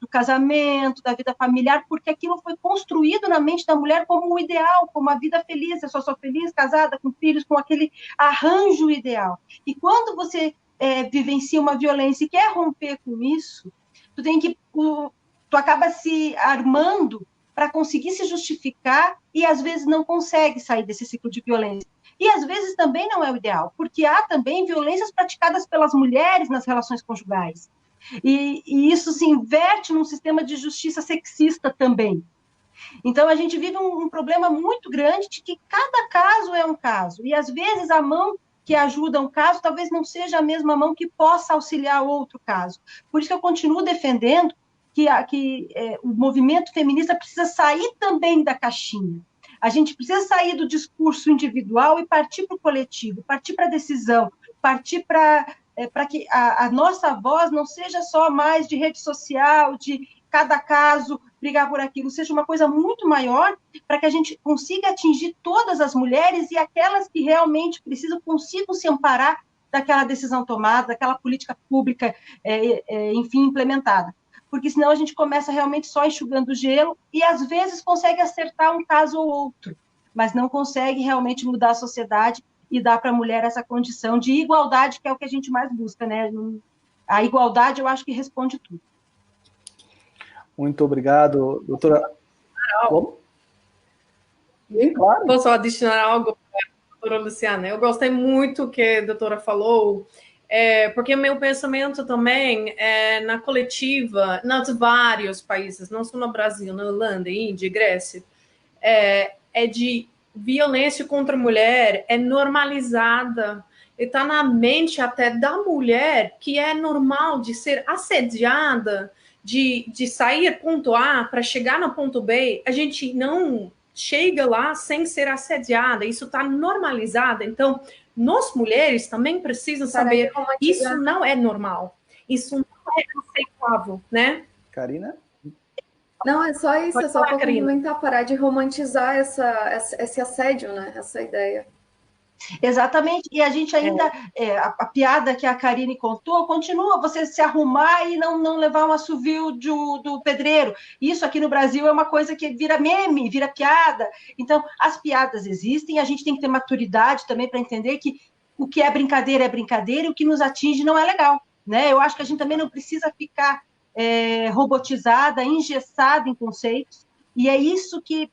do casamento, da vida familiar, porque aquilo foi construído na mente da mulher como o ideal, como a vida feliz, eu só sou feliz, casada, com filhos, com aquele arranjo ideal. E quando você vivencia uma violência e quer romper com isso, tu acaba se armando para conseguir se justificar e, às vezes, não consegue sair desse ciclo de violência. E, às vezes, também não é o ideal, porque há também violências praticadas pelas mulheres nas relações conjugais. E isso se inverte num sistema de justiça sexista também, Então, a gente vive um problema muito grande de que cada caso é um caso, e às vezes a mão que ajuda um caso talvez não seja a mesma mão que possa auxiliar outro caso. Por isso que eu continuo defendendo que o movimento feminista precisa sair também da caixinha. A gente precisa sair do discurso individual e partir para o coletivo, partir para a decisão, partir para que a nossa voz não seja só mais de rede social, de cada caso brigar por aquilo, seja uma coisa muito maior, para que a gente consiga atingir todas as mulheres e aquelas que realmente precisam, consigam se amparar daquela decisão tomada, daquela política pública, enfim, implementada. Porque senão a gente começa realmente só enxugando o gelo e, às vezes, consegue acertar um caso ou outro, mas não consegue realmente mudar a sociedade e dar para a mulher essa condição de igualdade, que é o que a gente mais busca, né? A igualdade, eu acho que responde tudo. Muito obrigado, doutora. Como? Sim, claro. Posso adicionar algo, doutora Luciana? Eu gostei muito que a doutora falou, porque meu pensamento também é na coletiva, nos vários países, não só no Brasil, na Holanda, Índia, Grécia, é de violência contra a mulher é normalizada, e está na mente até da mulher que é normal de ser assediada, de sair ponto A para chegar no ponto B, a gente não chega lá sem ser assediada, isso está normalizado. Então, nós mulheres também precisam saber, isso não é normal, isso não é aceitável, né? Karina? Não, é só isso, é só para complementar, parar de romantizar esse assédio, né? Essa ideia. Exatamente, e a gente ainda, a piada que a Karine contou, continua você se arrumar e não levar um assovio do pedreiro. Isso aqui no Brasil é uma coisa que vira meme, vira piada. Então, as piadas existem, a gente tem que ter maturidade também para entender que o que é brincadeira e o que nos atinge não é legal, né? Eu acho que a gente também não precisa ficar robotizada, engessada em conceitos, e é isso que,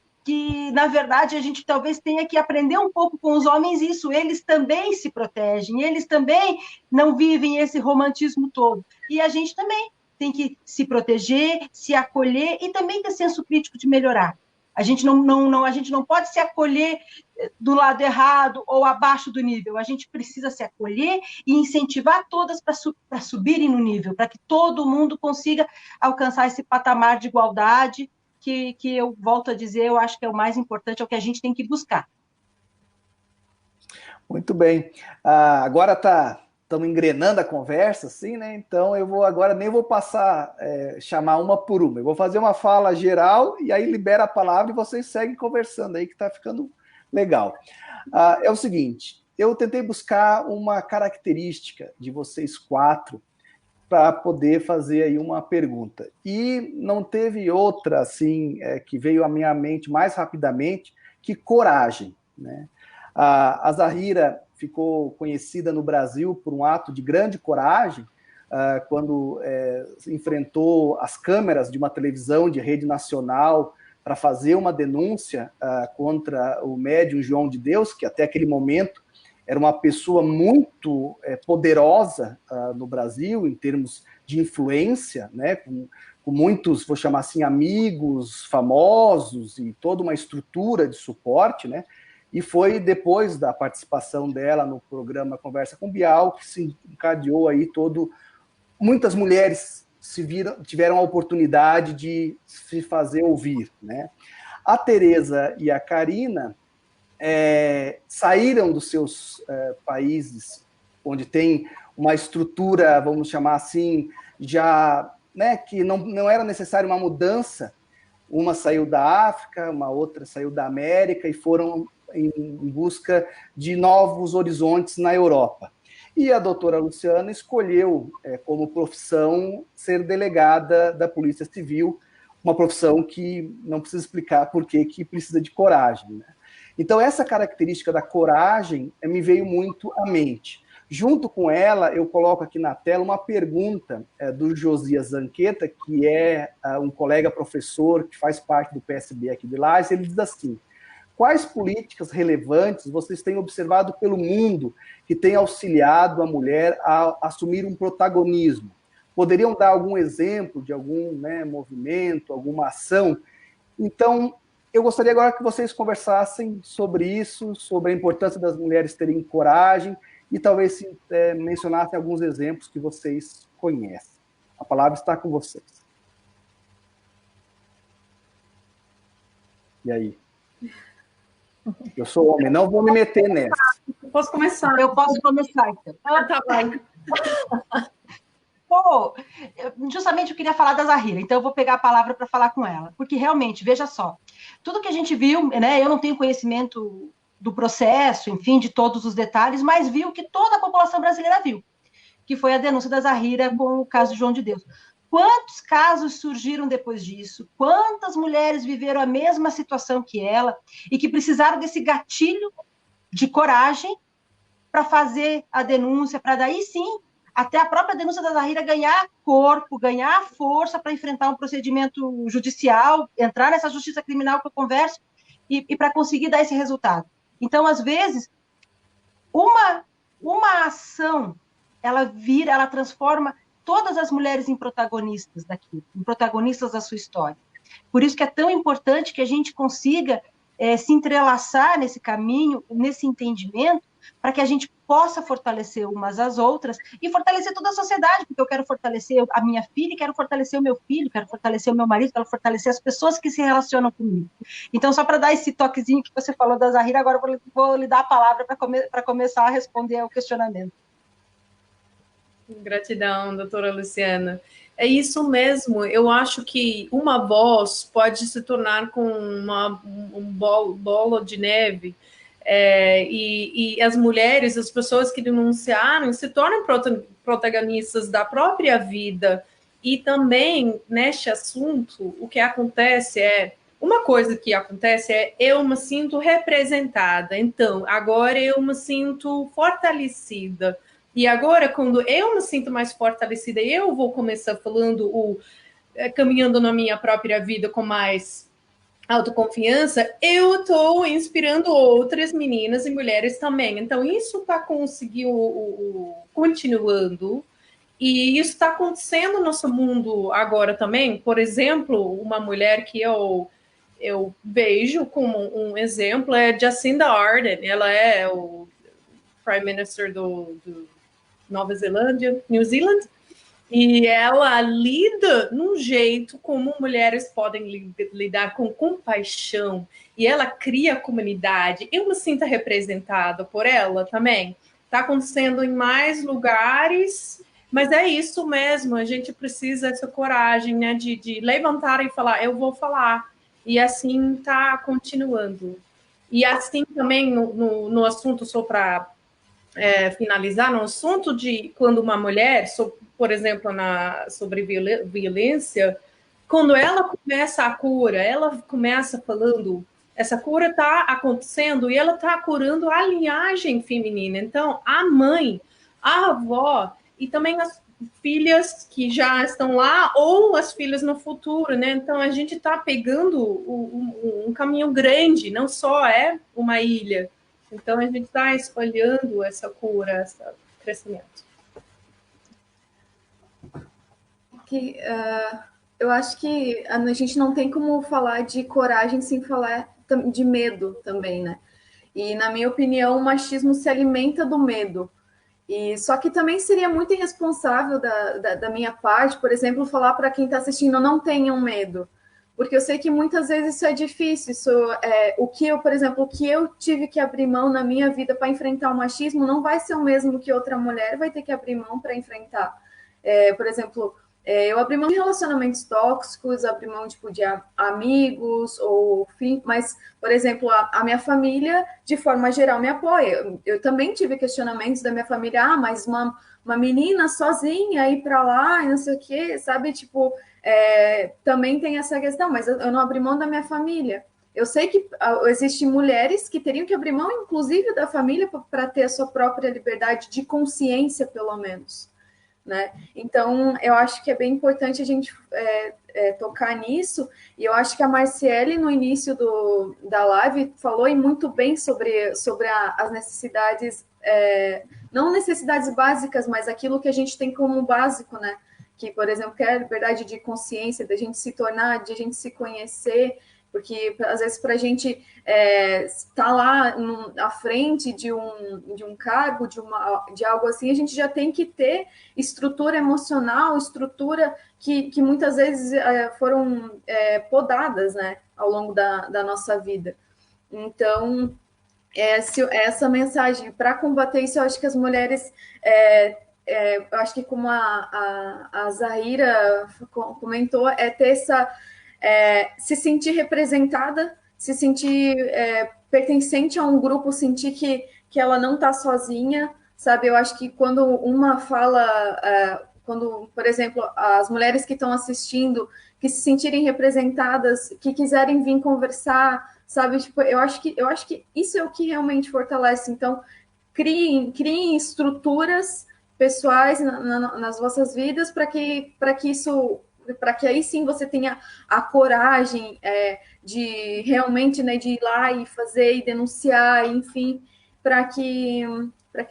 na verdade, a gente talvez tenha que aprender um pouco com os homens isso, eles também se protegem, eles também não vivem esse romantismo todo, e a gente também tem que se proteger, se acolher e também ter senso crítico de melhorar. A gente não pode se acolher do lado errado ou abaixo do nível, a gente precisa se acolher e incentivar todas para subirem no nível, para que todo mundo consiga alcançar esse patamar de igualdade, que eu volto a dizer, eu acho que é o mais importante, é o que a gente tem que buscar. Muito bem. Agora estamos engrenando a conversa, assim, né? Então eu agora nem vou passar, chamar uma por uma. Eu vou fazer uma fala geral e aí libera a palavra e vocês seguem conversando aí, que está ficando legal. É o seguinte, eu tentei buscar uma característica de vocês quatro para poder fazer aí uma pergunta. E não teve outra, assim, que veio à minha mente mais rapidamente, que coragem, né? A Zahira ficou conhecida no Brasil por um ato de grande coragem, quando enfrentou as câmeras de uma televisão de rede nacional para fazer uma denúncia contra o médium João de Deus, que até aquele momento era uma pessoa muito poderosa no Brasil, em termos de influência, né, com muitos, vou chamar assim, amigos famosos e toda uma estrutura de suporte, né? E foi depois da participação dela no programa Conversa com Bial que se encadeou aí muitas mulheres tiveram a oportunidade de se fazer ouvir, né? A Tereza e a Karina saíram dos seus países, onde tem uma estrutura, vamos chamar assim, já, né, que não era necessário uma mudança. Uma saiu da África, uma outra saiu da América e foram em busca de novos horizontes na Europa. E a doutora Luciana escolheu como profissão ser delegada da Polícia Civil, uma profissão que não precisa explicar por que precisa de coragem, né? Então, essa característica da coragem me veio muito à mente. Junto com ela, eu coloco aqui na tela uma pergunta do Josias Zanqueta, que é um colega professor que faz parte do PSB aqui de Lages. Ele diz assim: quais políticas relevantes vocês têm observado pelo mundo que têm auxiliado a mulher a assumir um protagonismo? Poderiam dar algum exemplo de algum, né, movimento, alguma ação Então, eu gostaria agora que vocês conversassem sobre isso, sobre a importância das mulheres terem coragem e talvez mencionassem alguns exemplos que vocês conhecem. A palavra está com vocês. E aí? Eu sou homem, não vou me meter nessa. Posso começar? Eu posso começar, então. Tá bem. Justamente eu queria falar da Zahira, então eu vou pegar a palavra para falar com ela, porque realmente, veja só, tudo que a gente viu, né, eu não tenho conhecimento do processo, enfim, de todos os detalhes, mas vi o que toda a população brasileira viu, que foi a denúncia da Zahira com o caso de João de Deus. Quantos casos surgiram depois disso? Quantas mulheres viveram a mesma situação que ela e que precisaram desse gatilho de coragem para fazer a denúncia, para daí sim até a própria denúncia da Zahira ganhar corpo, ganhar força para enfrentar um procedimento judicial, entrar nessa justiça criminal que eu converso, e para conseguir dar esse resultado. Então, às vezes, uma ação, ela transforma todas as mulheres em protagonistas daquilo, em protagonistas da sua história. Por isso que é tão importante que a gente consiga se entrelaçar nesse caminho, nesse entendimento, para que a gente possa fortalecer umas às outras e fortalecer toda a sociedade, porque eu quero fortalecer a minha filha, quero fortalecer o meu filho, quero fortalecer o meu marido, quero fortalecer as pessoas que se relacionam comigo. Então, só para dar esse toquezinho que você falou da Zahira, agora eu vou lhe dar a palavra para começar a responder ao questionamento. Gratidão, doutora Luciana. É isso mesmo, eu acho que uma voz pode se tornar com bola de neve, e as mulheres, as pessoas que denunciaram, se tornam protagonistas da própria vida. E também, neste assunto, o que acontece uma coisa que acontece eu me sinto representada, então, agora eu me sinto fortalecida. E agora, quando eu me sinto mais fortalecida, eu vou começar falando, caminhando na minha própria vida com mais autoconfiança, eu estou inspirando outras meninas e mulheres também. Então, isso está continuando, e isso está acontecendo no nosso mundo agora também. Por exemplo, uma mulher que eu vejo como um exemplo é Jacinda Ardern. Ela é o Prime Minister do Nova Zelândia, New Zealand, e ela lida num jeito como mulheres podem lidar com compaixão, e ela cria comunidade. Eu me sinto representada por ela também. Está acontecendo em mais lugares, mas é isso mesmo, a gente precisa dessa coragem, né, de levantar e falar, eu vou falar, e assim está continuando. E assim também no assunto, só para finalizar, no assunto de quando uma mulher, por exemplo, sobre violência, quando ela começa a cura, ela começa falando, essa cura está acontecendo e ela está curando a linhagem feminina. Então, a mãe, a avó e também as filhas que já estão lá ou as filhas no futuro, né? Então, a gente está pegando um caminho grande, não só é uma ilha. Então, a gente está espalhando essa cura, esse crescimento. Eu acho que a gente não tem como falar de coragem sem falar de medo também, né? E, na minha opinião, o machismo se alimenta do medo. E só que também seria muito irresponsável da minha parte, por exemplo, falar para quem está assistindo, não tenham medo. Porque eu sei que muitas vezes isso é difícil. Por exemplo, o que eu tive que abrir mão na minha vida para enfrentar o machismo não vai ser o mesmo que outra mulher vai ter que abrir mão para enfrentar. Por exemplo, eu abri mão de relacionamentos tóxicos, abri mão de amigos, mas, por exemplo, a minha família, de forma geral, me apoia. Eu também tive questionamentos da minha família, mas uma menina sozinha ir para lá e não sei o quê, sabe? Também tem essa questão, mas eu não abri mão da minha família. Eu sei que existem mulheres que teriam que abrir mão, inclusive, da família para ter a sua própria liberdade de consciência, pelo menos. Né? Então, eu acho que é bem importante a gente tocar nisso, e eu acho que a Marciele, no início da live, falou muito bem sobre as necessidades, não necessidades básicas, mas aquilo que a gente tem como básico, né? Que, por exemplo, que é a liberdade de consciência, da gente se tornar, de a gente se conhecer, Porque, às vezes, para a gente estar lá à frente de um cargo, de algo assim, a gente já tem que ter estrutura emocional, estrutura que muitas vezes foram podadas, né, ao longo da nossa vida. Então, essa mensagem, para combater isso, eu acho que as mulheres... eu acho que como a Zahira comentou, ter essa... se sentir representada, se sentir pertencente a um grupo, sentir que ela não está sozinha, sabe? Eu acho que quando uma fala... quando, por exemplo, as mulheres que estão assistindo, que se sentirem representadas, que quiserem vir conversar, sabe? Tipo, eu acho que isso é o que realmente fortalece. Então, criem estruturas pessoais nas vossas vidas para que aí sim você tenha a coragem de realmente, né, de ir lá e fazer e denunciar, enfim, para que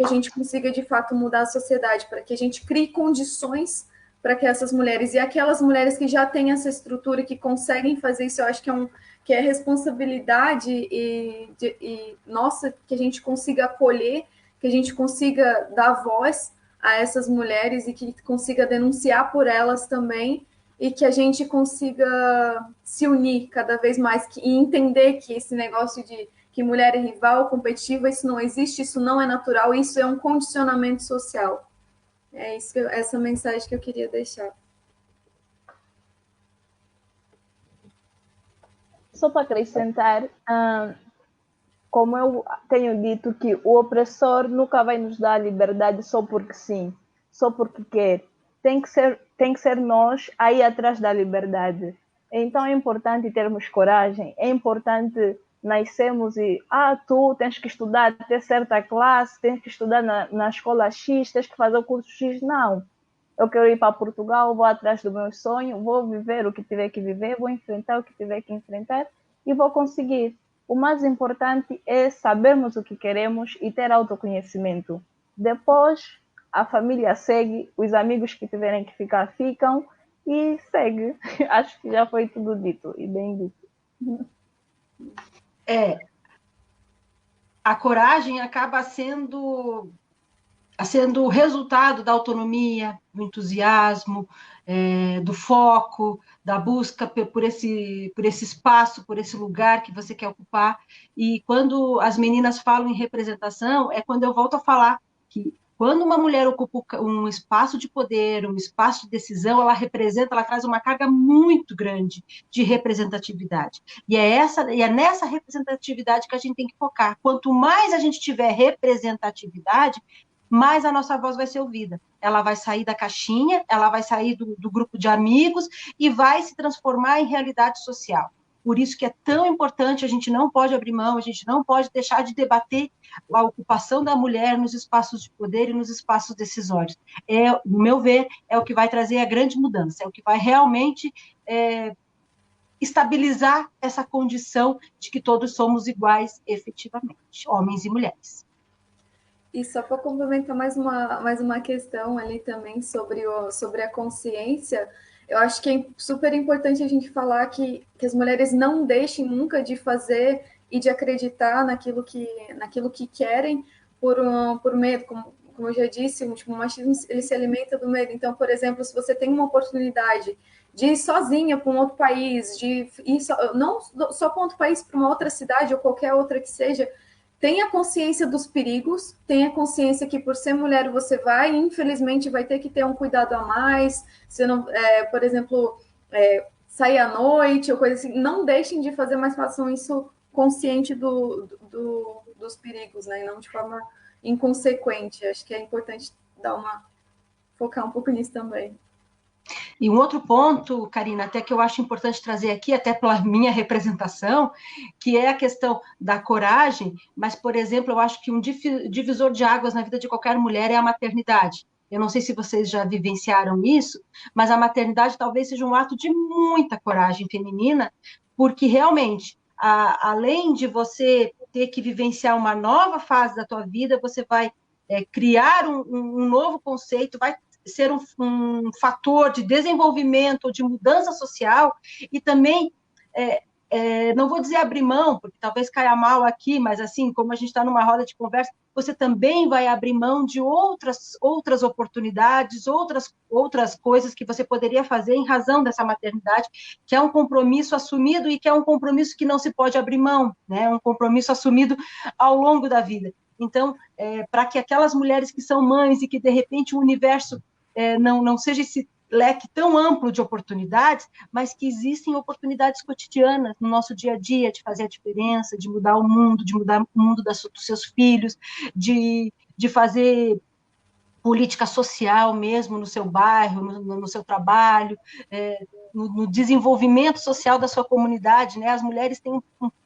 a gente consiga de fato mudar a sociedade, para que a gente crie condições para que essas mulheres e aquelas mulheres que já têm essa estrutura e que conseguem fazer isso, eu acho que é responsabilidade e nossa, que a gente consiga acolher, que a gente consiga dar voz a essas mulheres e que consiga denunciar por elas também e que a gente consiga se unir cada vez mais e entender que esse negócio de que mulher é rival, competitiva, isso não existe, isso não é natural, isso é um condicionamento social. É isso essa mensagem que eu queria deixar. Só para acrescentar, como eu tenho dito, que o opressor nunca vai nos dar liberdade só porque sim, só porque quer. Tem que ser nós aí atrás da liberdade. Então é importante termos coragem, é importante nascermos e tu tens que estudar até certa classe, tens que estudar na escola X, tens que fazer o curso X. Não. Eu quero ir para Portugal, vou atrás do meu sonho, vou viver o que tiver que viver, vou enfrentar o que tiver que enfrentar e vou conseguir. O mais importante é sabermos o que queremos e ter autoconhecimento. Depois, a família segue, os amigos que tiverem que ficar, ficam e segue. Acho que já foi tudo dito e bem dito. A coragem acaba sendo o resultado da autonomia, do entusiasmo, do foco, da busca por esse espaço, por esse lugar que você quer ocupar. E quando as meninas falam em representação, é quando eu volto a falar que quando uma mulher ocupa um espaço de poder, um espaço de decisão, ela representa, ela traz uma carga muito grande de representatividade. E é nessa representatividade que a gente tem que focar. Quanto mais a gente tiver representatividade, mais a nossa voz vai ser ouvida. Ela vai sair da caixinha, ela vai sair do grupo de amigos e vai se transformar em realidade social. Por isso que é tão importante, a gente não pode abrir mão, a gente não pode deixar de debater a ocupação da mulher nos espaços de poder e nos espaços decisórios. No meu ver, é o que vai trazer a grande mudança, é o que vai realmente estabilizar essa condição de que todos somos iguais efetivamente, homens e mulheres. E só para complementar mais uma questão ali também sobre a consciência, eu acho que é super importante a gente falar que as mulheres não deixem nunca de fazer e de acreditar naquilo que querem por medo, como eu já disse, o machismo ele se alimenta do medo. Então, por exemplo, se você tem uma oportunidade de ir sozinha para um outro país, de ir não só para um outro país, para uma outra cidade ou qualquer outra que seja, tenha consciência dos perigos, tenha consciência que por ser mulher você infelizmente, vai ter que ter um cuidado a mais, você não, por exemplo, sair à noite ou coisa assim, não deixem de fazer, mas façam isso consciente dos perigos, né? E não de forma inconsequente. Acho que é importante focar um pouco nisso também. E um outro ponto, Karina, até que eu acho importante trazer aqui, até pela minha representação, que é a questão da coragem, mas, por exemplo, eu acho que um divisor de águas na vida de qualquer mulher é a maternidade. Eu não sei se vocês já vivenciaram isso, mas a maternidade talvez seja um ato de muita coragem feminina, porque realmente, além de você ter que vivenciar uma nova fase da tua vida, você vai criar um novo conceito, vai ser um fator de desenvolvimento, de mudança social, e também não vou dizer abrir mão, porque talvez caia mal aqui, mas assim, como a gente está numa roda de conversa, você também vai abrir mão de outras oportunidades, outras coisas que você poderia fazer em razão dessa maternidade, que é um compromisso assumido e que é um compromisso que não se pode abrir mão, né? Um compromisso assumido ao longo da vida. Então, para que aquelas mulheres que são mães e que, de repente, o universo não seja esse leque tão amplo de oportunidades, mas que existem oportunidades cotidianas no nosso dia a dia, de fazer a diferença, de mudar o mundo, de mudar o mundo dos seus filhos, de fazer política social mesmo no seu bairro, no seu trabalho, no desenvolvimento social da sua comunidade, né? As mulheres têm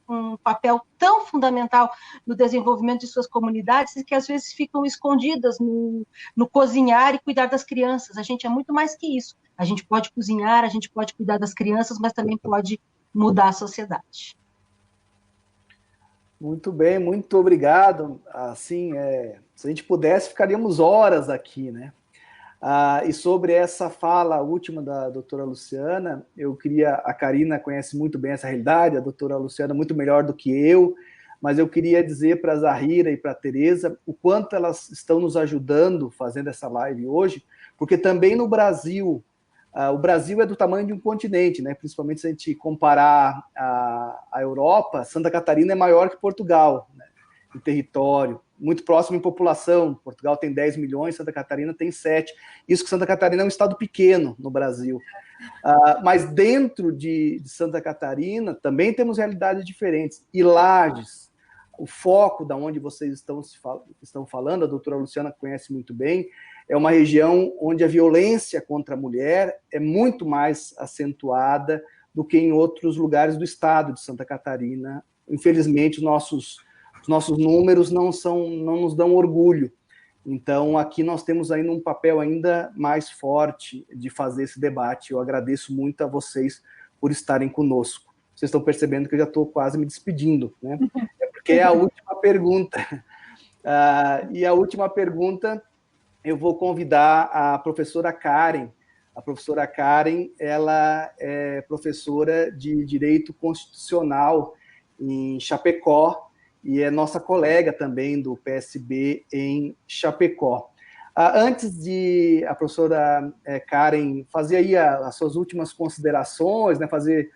um papel tão fundamental no desenvolvimento de suas comunidades que às vezes ficam escondidas no cozinhar e cuidar das crianças. A gente é muito mais que isso. A gente pode cozinhar, a gente pode cuidar das crianças, mas também pode mudar a sociedade. Muito bem, muito obrigado. Assim, se a gente pudesse, ficaríamos horas aqui, né? E sobre essa fala última da doutora Luciana, a Karina conhece muito bem essa realidade, a doutora Luciana muito melhor do que eu, mas eu queria dizer para a Zahira e para a Tereza o quanto elas estão nos ajudando fazendo essa live hoje, porque também no Brasil, o Brasil é do tamanho de um continente, né? Principalmente se a gente comparar a Europa, Santa Catarina é maior que Portugal, né? Em território, muito próximo em população. Portugal tem 10 milhões, Santa Catarina tem 7. Isso que Santa Catarina é um estado pequeno no Brasil. Mas dentro de Santa Catarina também temos realidades diferentes. E Lages, o foco da onde vocês estão falando, a doutora Luciana conhece muito bem, é uma região onde a violência contra a mulher é muito mais acentuada do que em outros lugares do estado de Santa Catarina. Infelizmente, os nossos números não nos dão orgulho. Então, aqui nós temos ainda um papel ainda mais forte de fazer esse debate. Eu agradeço muito a vocês por estarem conosco. Vocês estão percebendo que eu já estou quase me despedindo, né? É porque é a última pergunta. E a última pergunta, eu vou convidar a professora Karen. A professora Karen, ela é professora de Direito Constitucional em Chapecó, e é nossa colega também do PSB em Chapecó. Antes de a professora Karen fazer aí as suas últimas considerações, né, fazer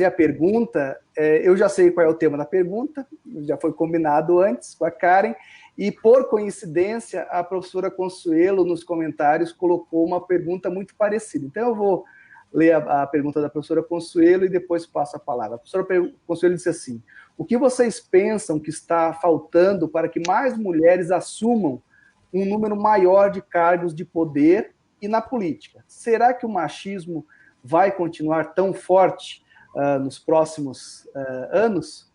a pergunta, eu já sei qual é o tema da pergunta, já foi combinado antes com a Karen, e por coincidência, a professora Consuelo, nos comentários, colocou uma pergunta muito parecida. Então, eu vou ler a pergunta da professora Consuelo e depois passo a palavra. A professora Consuelo disse assim: o que vocês pensam que está faltando para que mais mulheres assumam um número maior de cargos de poder e na política? Será que o machismo vai continuar tão forte nos próximos anos?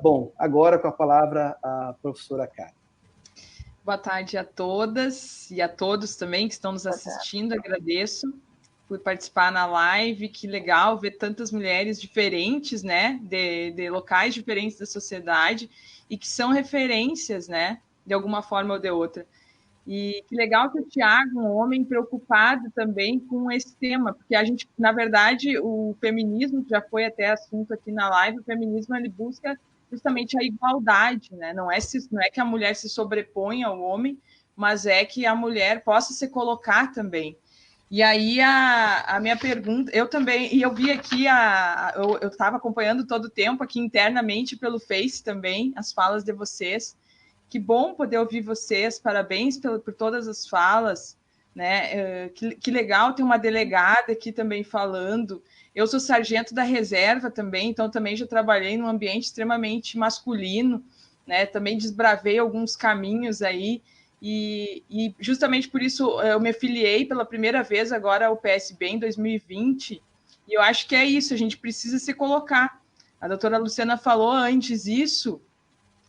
Bom, agora com a palavra a professora Karen. Boa tarde a todas e a todos também que estão nos assistindo. Agradeço por participar na live. Que legal ver tantas mulheres diferentes, né, de locais diferentes da sociedade e que são referências, né, de alguma forma ou de outra. E que legal que o Tiago, um homem preocupado também com esse tema, porque a gente, na verdade, o feminismo, que já foi até assunto aqui na live, o feminismo ele busca justamente a igualdade, né? Não é que a mulher se sobreponha ao homem, mas é que a mulher possa se colocar também. E aí a minha pergunta, eu também, e eu vi aqui, eu estava acompanhando todo o tempo aqui internamente pelo Face também, as falas de vocês. Que bom poder ouvir vocês, parabéns por todas as falas, né? Que legal ter uma delegada aqui também falando. Eu sou sargento da reserva também, então também já trabalhei num ambiente extremamente masculino, né? Também desbravei alguns caminhos aí, e justamente por isso eu me filiei pela primeira vez agora ao PSB em 2020, e eu acho que é isso, a gente precisa se colocar. A doutora Luciana falou antes isso,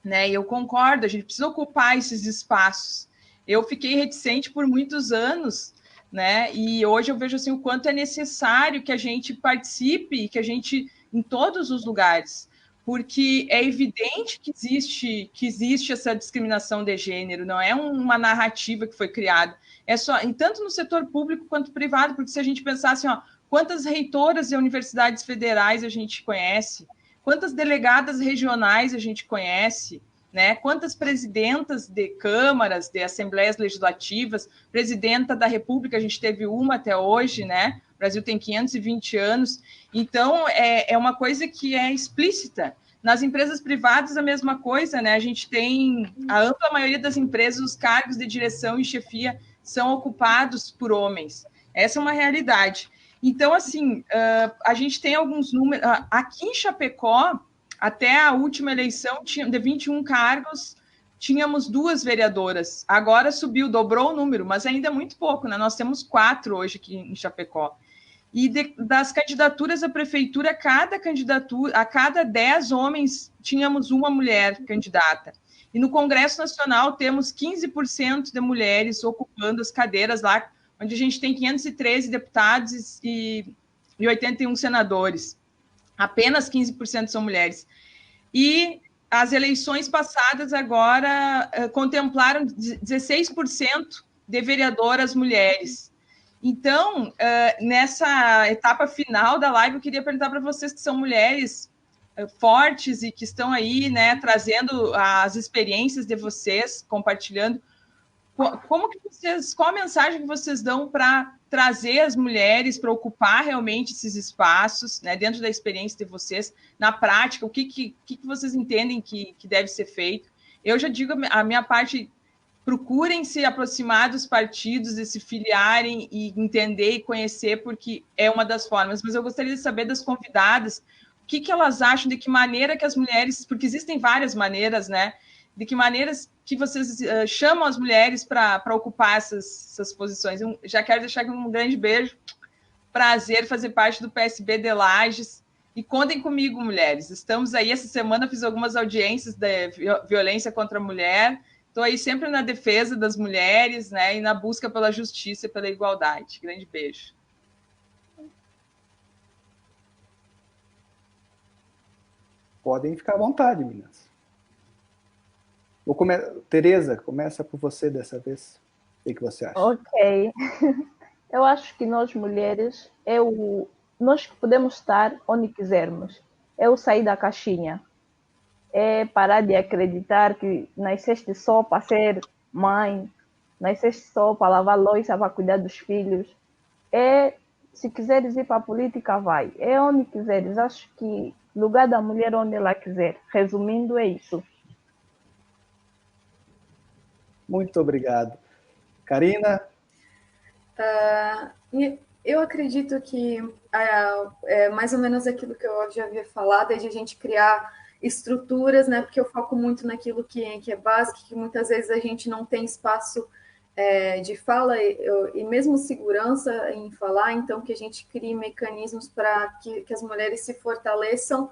né? E eu concordo, a gente precisa ocupar esses espaços. Eu fiquei reticente por muitos anos, né? E hoje eu vejo assim o quanto é necessário que a gente participe, que a gente em todos os lugares, porque é evidente que existe essa discriminação de gênero, não é uma narrativa que foi criada, é só, tanto no setor público quanto privado, porque se a gente pensar assim, ó, Quantas reitoras de universidades federais a gente conhece? Quantas delegadas regionais a gente conhece? Né? Quantas presidentas de câmaras, de assembleias legislativas, presidenta da República, a gente teve uma até hoje, né? O Brasil tem 520 anos. Então, é uma coisa que é explícita. Nas empresas privadas, a mesma coisa, né? A gente tem a ampla maioria das empresas, os cargos de direção e chefia são ocupados por homens. Essa é uma realidade. Então, assim, a gente tem alguns números. Aqui em Chapecó, até a última eleição, de 21 cargos, tínhamos 2 vereadoras. Agora subiu, dobrou o número, mas ainda é muito pouco, né? Nós temos 4 hoje aqui em Chapecó. E das candidaturas à prefeitura, a cada 10 homens, tínhamos uma mulher candidata. E no Congresso Nacional, temos 15% de mulheres ocupando as cadeiras lá, onde a gente tem 513 deputados e 81 senadores. Apenas 15% são mulheres. E as eleições passadas agora contemplaram 16% de vereadoras mulheres. Então, nessa etapa final da live, eu queria perguntar para vocês que são mulheres fortes e que estão aí, né, trazendo as experiências de vocês, compartilhando. Qual a mensagem que vocês dão para trazer as mulheres para ocupar realmente esses espaços, né, dentro da experiência de vocês, na prática, o que vocês entendem que deve ser feito? Eu já digo a minha parte, procurem se aproximar dos partidos e se filiarem e entender e conhecer, porque é uma das formas. Mas eu gostaria de saber das convidadas, o que elas acham, de que maneira que as mulheres, porque existem várias maneiras, né? De que maneiras que vocês chamam as mulheres para ocupar essas posições. Eu já quero deixar aqui um grande beijo. Prazer fazer parte do PSB de Lages. E contem comigo, mulheres. Estamos aí, essa semana fiz algumas audiências de violência contra a mulher. Estou aí sempre na defesa das mulheres, né, e na busca pela justiça e pela igualdade. Grande beijo. Podem ficar à vontade, meninas. Tereza, começa por você dessa vez. O que você acha? Ok. Eu acho que nós mulheres, nós podemos estar onde quisermos. Sair da caixinha. É parar de acreditar que nasceste só para ser mãe, nasceste só para lavar louça, para cuidar dos filhos. Se quiseres ir para a política, vai. Onde quiseres. Acho que lugar da mulher onde ela quiser. Resumindo, é isso. Muito obrigado. Karina? Eu acredito que mais ou menos aquilo que eu já havia falado, é de a gente criar estruturas, né? Porque eu foco muito naquilo que é básico, que muitas vezes a gente não tem espaço de fala e mesmo segurança em falar, então que a gente crie mecanismos para que as mulheres se fortaleçam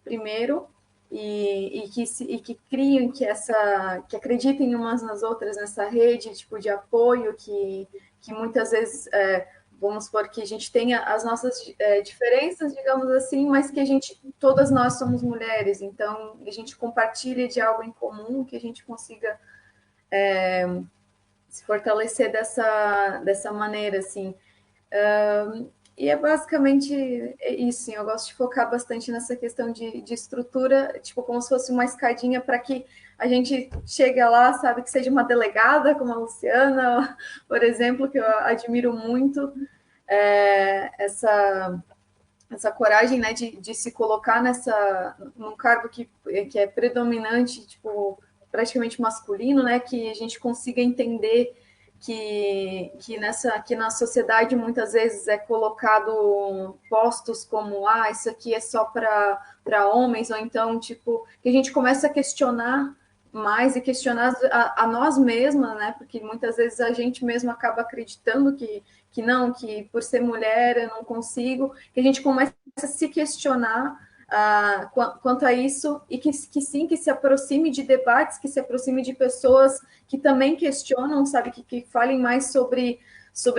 primeiro e que criem, que acreditem umas nas outras nessa rede tipo de apoio que muitas vezes vamos supor que a gente tenha as nossas diferenças, digamos assim, mas que todas nós somos mulheres, então a gente compartilha de algo em comum, que a gente consiga se fortalecer dessa maneira, assim. E é basicamente isso, sim. Eu gosto de focar bastante nessa questão de estrutura, tipo, como se fosse uma escadinha para que a gente chegue lá, sabe, que seja uma delegada, como a Luciana, por exemplo, que eu admiro muito, essa coragem, né, de se colocar num cargo que é predominante, tipo, praticamente masculino, né, que a gente consiga entender que na sociedade muitas vezes é colocado postos como isso aqui é só para homens, ou então, tipo, que a gente começa a questionar mais e questionar a nós mesmas, né? Porque muitas vezes a gente mesmo acaba acreditando que não, que por ser mulher eu não consigo, que a gente começa a se questionar quanto a isso, e que sim, que se aproxime de debates, que se aproxime de pessoas que também questionam, sabe, que falem mais sobre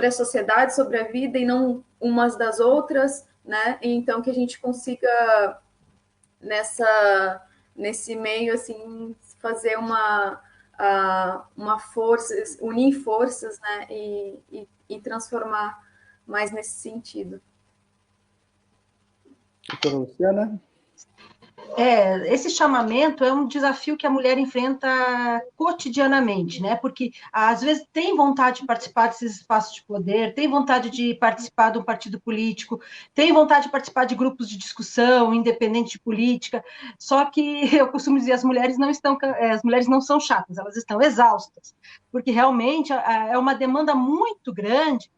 a sociedade, sobre a vida, e não umas das outras, né? E então que a gente consiga nesse meio, assim, fazer uma força, unir forças, né? E transformar mais nesse sentido. Doutora Luciana? Esse chamamento é um desafio que a mulher enfrenta cotidianamente, né? Porque às vezes tem vontade de participar desses espaços de poder, tem vontade de participar de um partido político, tem vontade de participar de grupos de discussão, independente de política. Só que eu costumo dizer, as mulheres não são chatas, elas estão exaustas, porque realmente é uma demanda muito grande.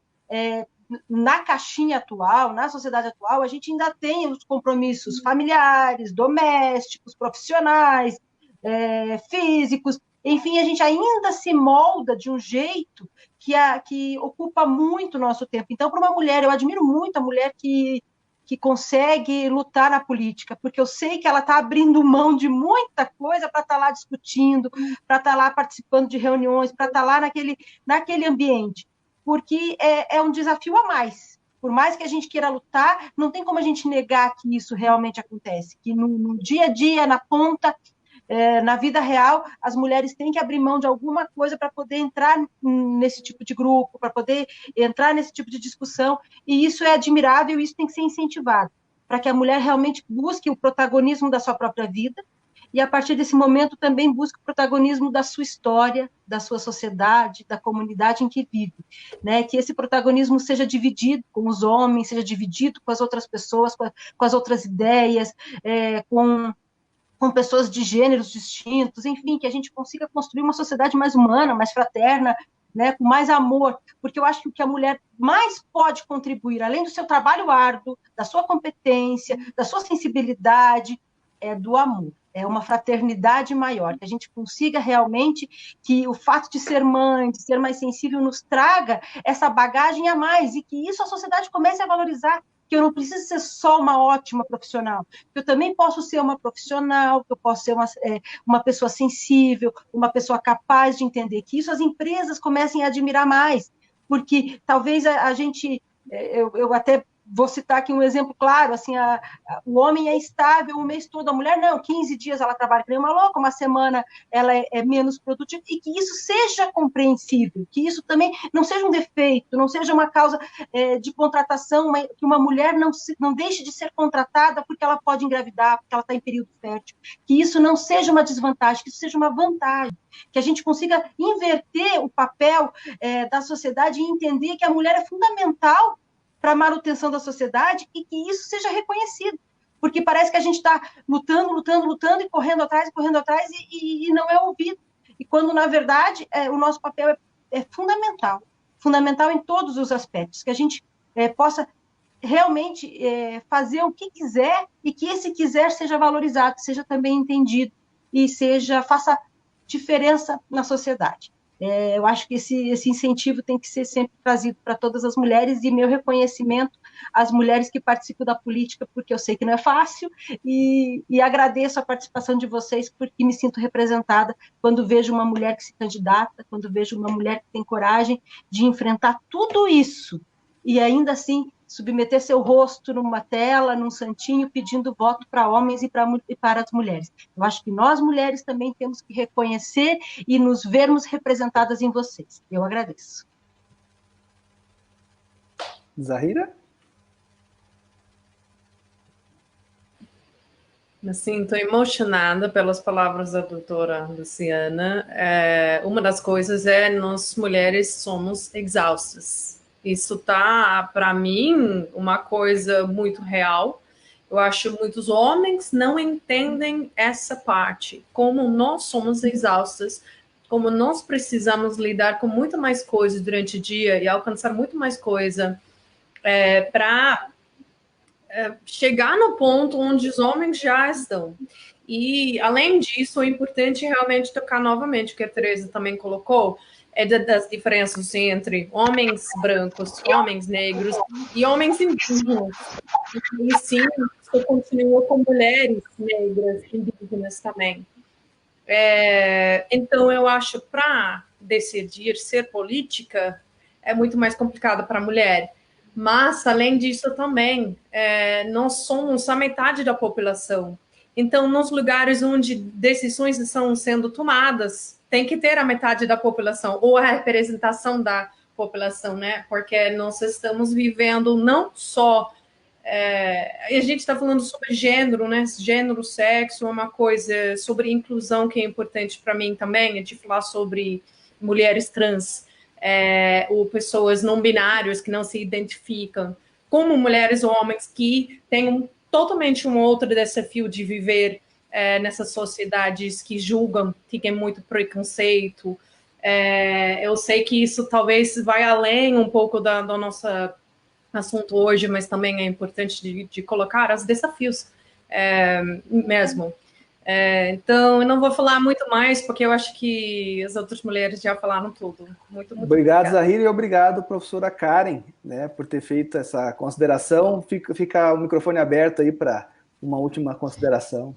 Na caixinha atual, na sociedade atual, a gente ainda tem os compromissos familiares, domésticos, profissionais, físicos, enfim, a gente ainda se molda de um jeito que ocupa muito o nosso tempo. Então, para uma mulher, eu admiro muito a mulher que consegue lutar na política, porque eu sei que ela está abrindo mão de muita coisa para estar lá discutindo, para estar lá participando de reuniões, para estar lá naquele ambiente, porque é um desafio a mais. Por mais que a gente queira lutar, não tem como a gente negar que isso realmente acontece, que no dia a dia, na ponta, na vida real, as mulheres têm que abrir mão de alguma coisa para poder entrar nesse tipo de grupo, para poder entrar nesse tipo de discussão, e isso é admirável, e isso tem que ser incentivado, para que a mulher realmente busque o protagonismo da sua própria vida, e a partir desse momento também busque o protagonismo da sua história, da sua sociedade, da comunidade em que vive, né? Que esse protagonismo seja dividido com os homens, seja dividido com as outras pessoas, com as outras ideias, com pessoas de gêneros distintos, enfim, que a gente consiga construir uma sociedade mais humana, mais fraterna, né, com mais amor, porque eu acho que o que a mulher mais pode contribuir, além do seu trabalho árduo, da sua competência, da sua sensibilidade, é do amor. É uma fraternidade maior, que a gente consiga realmente que o fato de ser mãe, de ser mais sensível, nos traga essa bagagem a mais, e que isso a sociedade comece a valorizar, que eu não preciso ser só uma ótima profissional, que eu também posso ser uma profissional, que eu posso ser uma pessoa sensível, uma pessoa capaz de entender, que isso as empresas comecem a admirar mais, porque talvez a gente, eu até vou citar aqui um exemplo claro, assim, o homem é estável o mês todo, a mulher não, 15 dias ela trabalha que nem uma louca, uma semana ela é menos produtiva, e que isso seja compreensível, que isso também não seja um defeito, não seja uma causa de contratação, que uma mulher não deixe de ser contratada porque ela pode engravidar, porque ela está em período fértil, que isso não seja uma desvantagem, que isso seja uma vantagem, que a gente consiga inverter o papel da sociedade e entender que a mulher é fundamental para a manutenção da sociedade, e que isso seja reconhecido, porque parece que a gente está lutando e correndo atrás e não é ouvido, e quando na verdade o nosso papel é fundamental em todos os aspectos, que a gente possa realmente fazer o que quiser, e que esse quiser seja valorizado, seja também entendido, e faça diferença na sociedade. Eu acho que esse incentivo tem que ser sempre trazido para todas as mulheres, e meu reconhecimento às mulheres que participam da política, porque eu sei que não é fácil, e agradeço a participação de vocês, porque me sinto representada quando vejo uma mulher que se candidata, quando vejo uma mulher que tem coragem de enfrentar tudo isso, e ainda assim submeter seu rosto numa tela, num santinho, pedindo voto para homens e para as mulheres. Eu acho que nós, mulheres, também temos que reconhecer e nos vermos representadas em vocês. Eu agradeço. Zahira? Assim, estou emocionada pelas palavras da doutora Luciana. Uma das coisas nós mulheres somos exaustas. Isso tá, para mim, uma coisa muito real. Eu acho que muitos homens não entendem essa parte, como nós somos exaustas, como nós precisamos lidar com muito mais coisas durante o dia e alcançar muito mais coisa para chegar no ponto onde os homens já estão. E, além disso, é importante realmente tocar novamente o que a Teresa também colocou, das diferenças entre homens brancos, homens negros e homens indígenas. E sim, isso continua com mulheres negras, indígenas também. Então, eu acho que para decidir ser política é muito mais complicado para a mulher. Mas, além disso também, nós somos a metade da população. Então, nos lugares onde decisões estão sendo tomadas, tem que ter a metade da população, ou a representação da população, né? Porque nós estamos vivendo não só a gente está falando sobre gênero, né? Gênero, sexo, uma coisa sobre inclusão que é importante para mim também, é de falar sobre mulheres trans, ou pessoas não binárias que não se identificam como mulheres ou homens que têm totalmente um outro desafio de viver nessas sociedades que julgam, que tem muito preconceito. Eu sei que isso talvez vai além um pouco do nosso assunto hoje, mas também é importante de colocar os desafios mesmo. Então, eu não vou falar muito mais, porque eu acho que as outras mulheres já falaram tudo. Muito obrigado, Zahira, e obrigado, professora Karen, né, por ter feito essa consideração. Fica o microfone aberto aí para uma última consideração.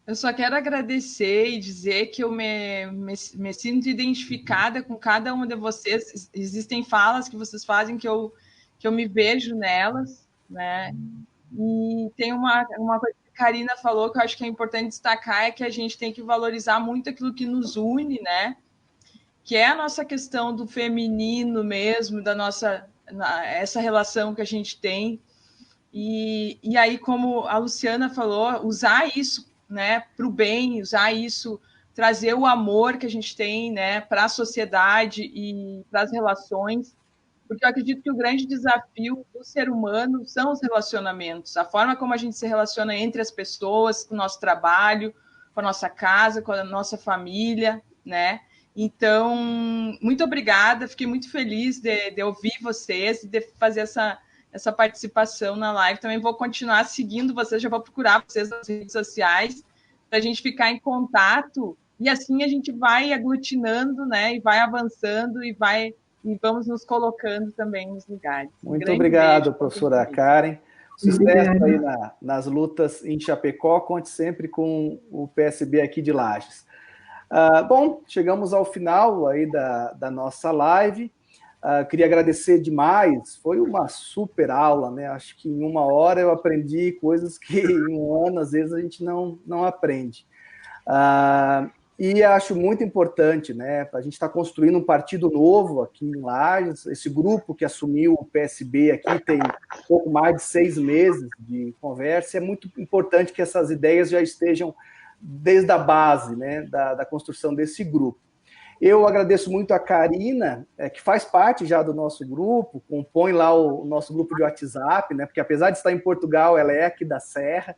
Eu só quero agradecer e dizer que eu me sinto identificada com cada uma de vocês. Existem falas que vocês fazem que eu me vejo nelas, né? E tem uma coisa que a Karina falou que eu acho que é importante destacar, é que a gente tem que valorizar muito aquilo que nos une, né? Que é a nossa questão do feminino mesmo, essa relação que a gente tem. E aí, como a Luciana falou, usar isso, né, para o bem, usar isso, trazer o amor que a gente tem, né, para a sociedade e para as relações, porque eu acredito que o grande desafio do ser humano são os relacionamentos, a forma como a gente se relaciona entre as pessoas, com o nosso trabalho, com a nossa casa, com a nossa família, né? Então, muito obrigada, fiquei muito feliz de ouvir vocês e de fazer essa participação na live. Também vou continuar seguindo vocês, já vou procurar vocês nas redes sociais, para a gente ficar em contato, e assim a gente vai aglutinando, né, e vai avançando, e vamos nos colocando também nos lugares. Muito obrigado, professora Karen. Sucesso aí nas lutas em Chapecó, conte sempre com o PSB aqui de Lages. Bom, chegamos ao final aí da nossa live. Queria agradecer demais, foi uma super aula, né? Acho que em 1 hora eu aprendi coisas que em 1 ano, às vezes, a gente não aprende. E acho muito importante, né? A gente está construindo um partido novo aqui em Lages, esse grupo que assumiu o PSB aqui tem pouco mais de 6 meses de conversa, e é muito importante que essas ideias já estejam desde a base, né, da construção desse grupo. Eu agradeço muito a Karina, que faz parte já do nosso grupo, compõe lá o nosso grupo de WhatsApp, né, porque apesar de estar em Portugal, ela é aqui da Serra,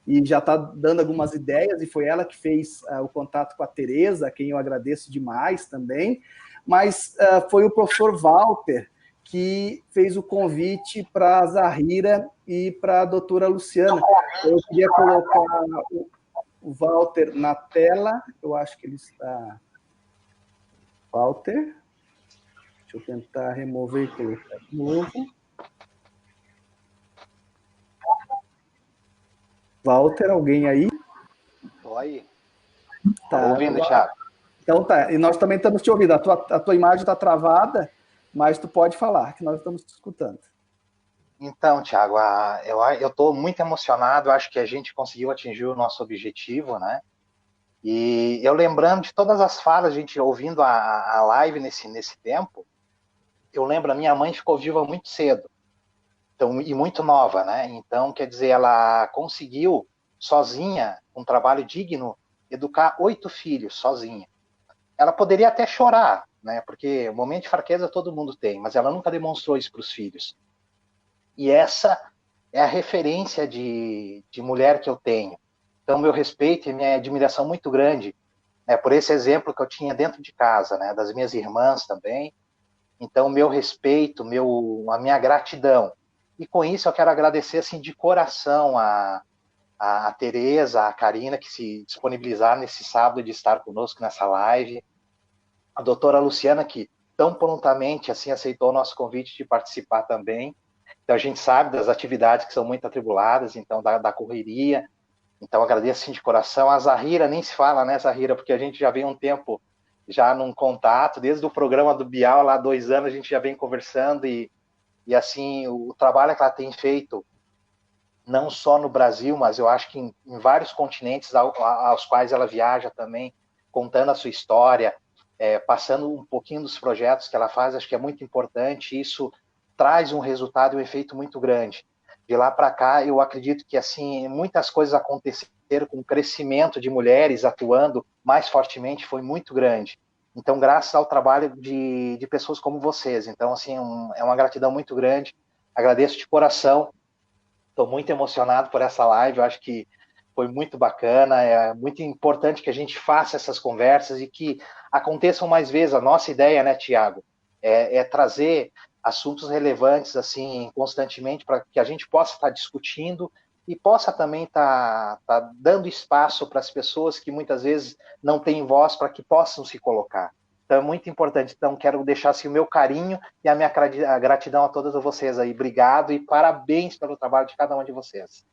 e já está dando algumas ideias, e foi ela que fez o contato com a Tereza, a quem eu agradeço demais também, mas foi o professor Walter que fez o convite para a Zahira e para a doutora Luciana. Eu queria colocar o Walter na tela, eu acho que ele está... Walter, deixa eu tentar remover e colocar de novo. Walter, alguém aí? Estou aí. Tá ouvindo, Thiago. Então tá, e nós também estamos te ouvindo. A tua imagem está travada, mas tu pode falar, que nós estamos te escutando. Então, Thiago, eu estou muito emocionado, acho que a gente conseguiu atingir o nosso objetivo, né? E eu lembrando de todas as falas, a gente ouvindo a live nesse tempo, eu lembro, a minha mãe ficou viva muito cedo, então, e muito nova, né? Então, quer dizer, ela conseguiu, sozinha, um trabalho digno, educar 8 filhos, sozinha. Ela poderia até chorar, né? Porque momento de fraqueza todo mundo tem, mas ela nunca demonstrou isso para os filhos. E essa é a referência de mulher que eu tenho. Então, meu respeito e minha admiração muito grande, né, por esse exemplo que eu tinha dentro de casa, né, das minhas irmãs também. Então, meu respeito, a minha gratidão. E com isso eu quero agradecer assim, de coração a Tereza, a Karina, que se disponibilizaram nesse sábado de estar conosco nessa live. A doutora Luciana, que tão prontamente assim, aceitou o nosso convite de participar também. Então, a gente sabe das atividades que são muito atribuladas, então, da correria. Então, agradeço assim, de coração. A Zahira, nem se fala, né, Zahira? Porque a gente já vem um tempo já num contato, desde o programa do Bial, lá há 2 anos, a gente já vem conversando e assim, o trabalho que ela tem feito, não só no Brasil, mas eu acho que em vários continentes aos quais ela viaja também, contando a sua história, passando um pouquinho dos projetos que ela faz, acho que é muito importante. Isso traz um resultado e um efeito muito grande. De lá para cá, eu acredito que assim muitas coisas aconteceram com o crescimento de mulheres atuando mais fortemente, foi muito grande. Então, graças ao trabalho de pessoas como vocês. Então, assim, é uma gratidão muito grande. Agradeço de coração. Estou muito emocionado por essa live. Eu acho que foi muito bacana. É muito importante que a gente faça essas conversas e que aconteçam mais vezes. A nossa ideia, né, Tiago, é trazer assuntos relevantes assim constantemente para que a gente possa estar discutindo e possa também estar dando espaço para as pessoas que muitas vezes não têm voz para que possam se colocar. Então é muito importante. Então quero deixar assim, o meu carinho e a minha gratidão a todas vocês aí. Obrigado e parabéns pelo trabalho de cada um de vocês.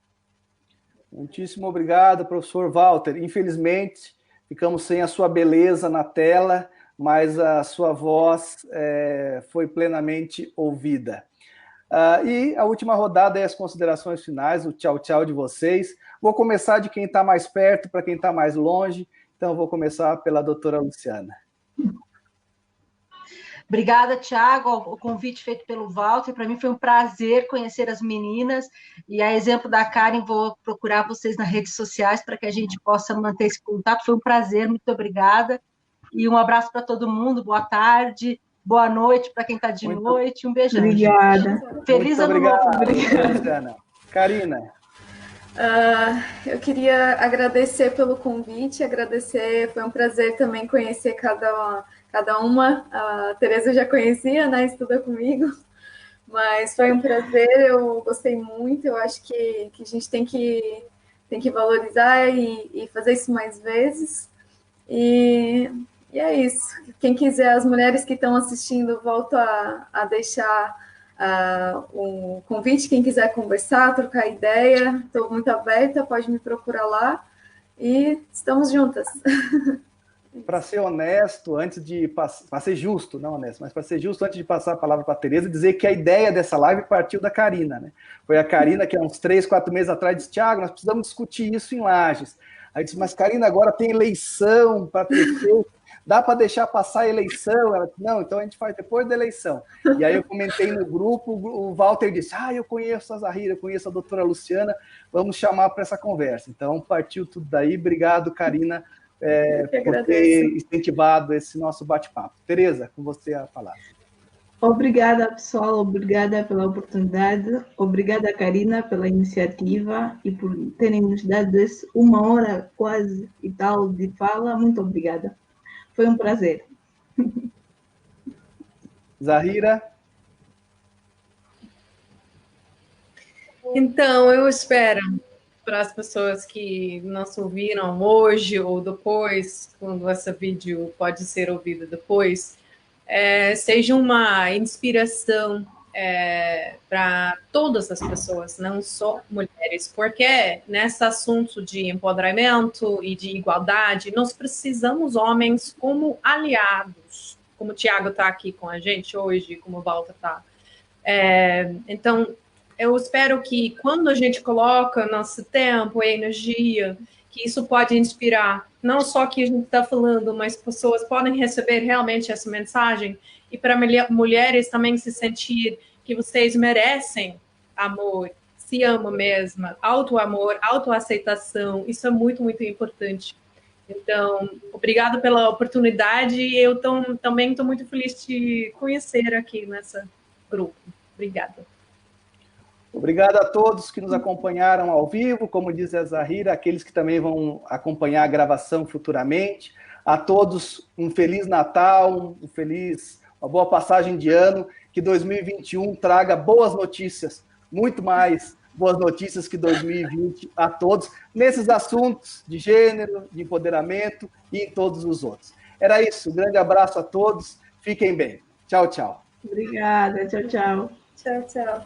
Muitíssimo obrigado, professor Walter. Infelizmente, ficamos sem a sua beleza na tela, mas a sua voz foi plenamente ouvida. E a última rodada é as considerações finais, o tchau-tchau de vocês. Vou começar de quem está mais perto para quem está mais longe, então vou começar pela doutora Luciana. Obrigada, Tiago, o convite feito pelo Walter. Para mim foi um prazer conhecer as meninas. E a exemplo da Karen, vou procurar vocês nas redes sociais para que a gente possa manter esse contato. Foi um prazer, muito obrigada. E um abraço para todo mundo, boa tarde, boa noite para quem está de noite. Um beijão. Obrigada. Feliz ano novo. Obrigada. Karina. Eu queria agradecer pelo convite, foi um prazer também conhecer cada uma. A Tereza já conhecia, né? Estuda comigo, mas foi um prazer, eu gostei muito. Eu acho que a gente tem que valorizar e fazer isso mais vezes. E é isso. Quem quiser, as mulheres que estão assistindo, volto a deixar um convite. Quem quiser conversar, trocar ideia, estou muito aberta, pode me procurar lá e estamos juntas. Para ser honesto, antes de para ser justo, não honesto, mas para ser justo, antes de passar a palavra para a Tereza, dizer que a ideia dessa live partiu da Karina, né? Foi a Karina que há uns 3, 4 meses atrás disse: Tiago, nós precisamos discutir isso em Lages. Aí disse: mas Karina, agora tem eleição para prefeito, dá para deixar passar a eleição? Ela disse: não, então a gente faz depois da eleição. E aí eu comentei no grupo, o Walter disse: eu conheço a Zahira, eu conheço a doutora Luciana, vamos chamar para essa conversa. Então partiu tudo daí. Obrigado, Karina, por ter incentivado esse nosso bate-papo. Tereza, com você a palavra. Obrigada, pessoal. Obrigada pela oportunidade. Obrigada, Karina, pela iniciativa e por terem nos dado uma hora quase e tal de fala. Muito obrigada. Foi um prazer. Zahira? Então, eu espero para as pessoas que nos ouviram hoje ou depois, quando esse vídeo pode ser ouvido depois, seja uma inspiração para todas as pessoas, não só mulheres, porque nesse assunto de empoderamento e de igualdade, nós precisamos homens como aliados, como o Tiago está aqui com a gente hoje, como o Walter está. Então, eu espero que quando a gente coloca nosso tempo e energia, que isso pode inspirar, não só que a gente está falando, mas pessoas podem receber realmente essa mensagem, e para mulheres também se sentir que vocês merecem amor, se amam mesmo, autoamor, autoaceitação, isso é muito, muito importante. Então, obrigado pela oportunidade, e eu também estou muito feliz de conhecer aqui nesse grupo. Obrigada. Obrigado a todos que nos acompanharam ao vivo, como diz a Zahira, aqueles que também vão acompanhar a gravação futuramente. A todos um Feliz Natal, uma boa passagem de ano, que 2021 traga boas notícias, muito mais boas notícias que 2020 a todos, nesses assuntos de gênero, de empoderamento e em todos os outros. Era isso, um grande abraço a todos, fiquem bem. Tchau, tchau. Obrigada, tchau, tchau. Tchau, tchau.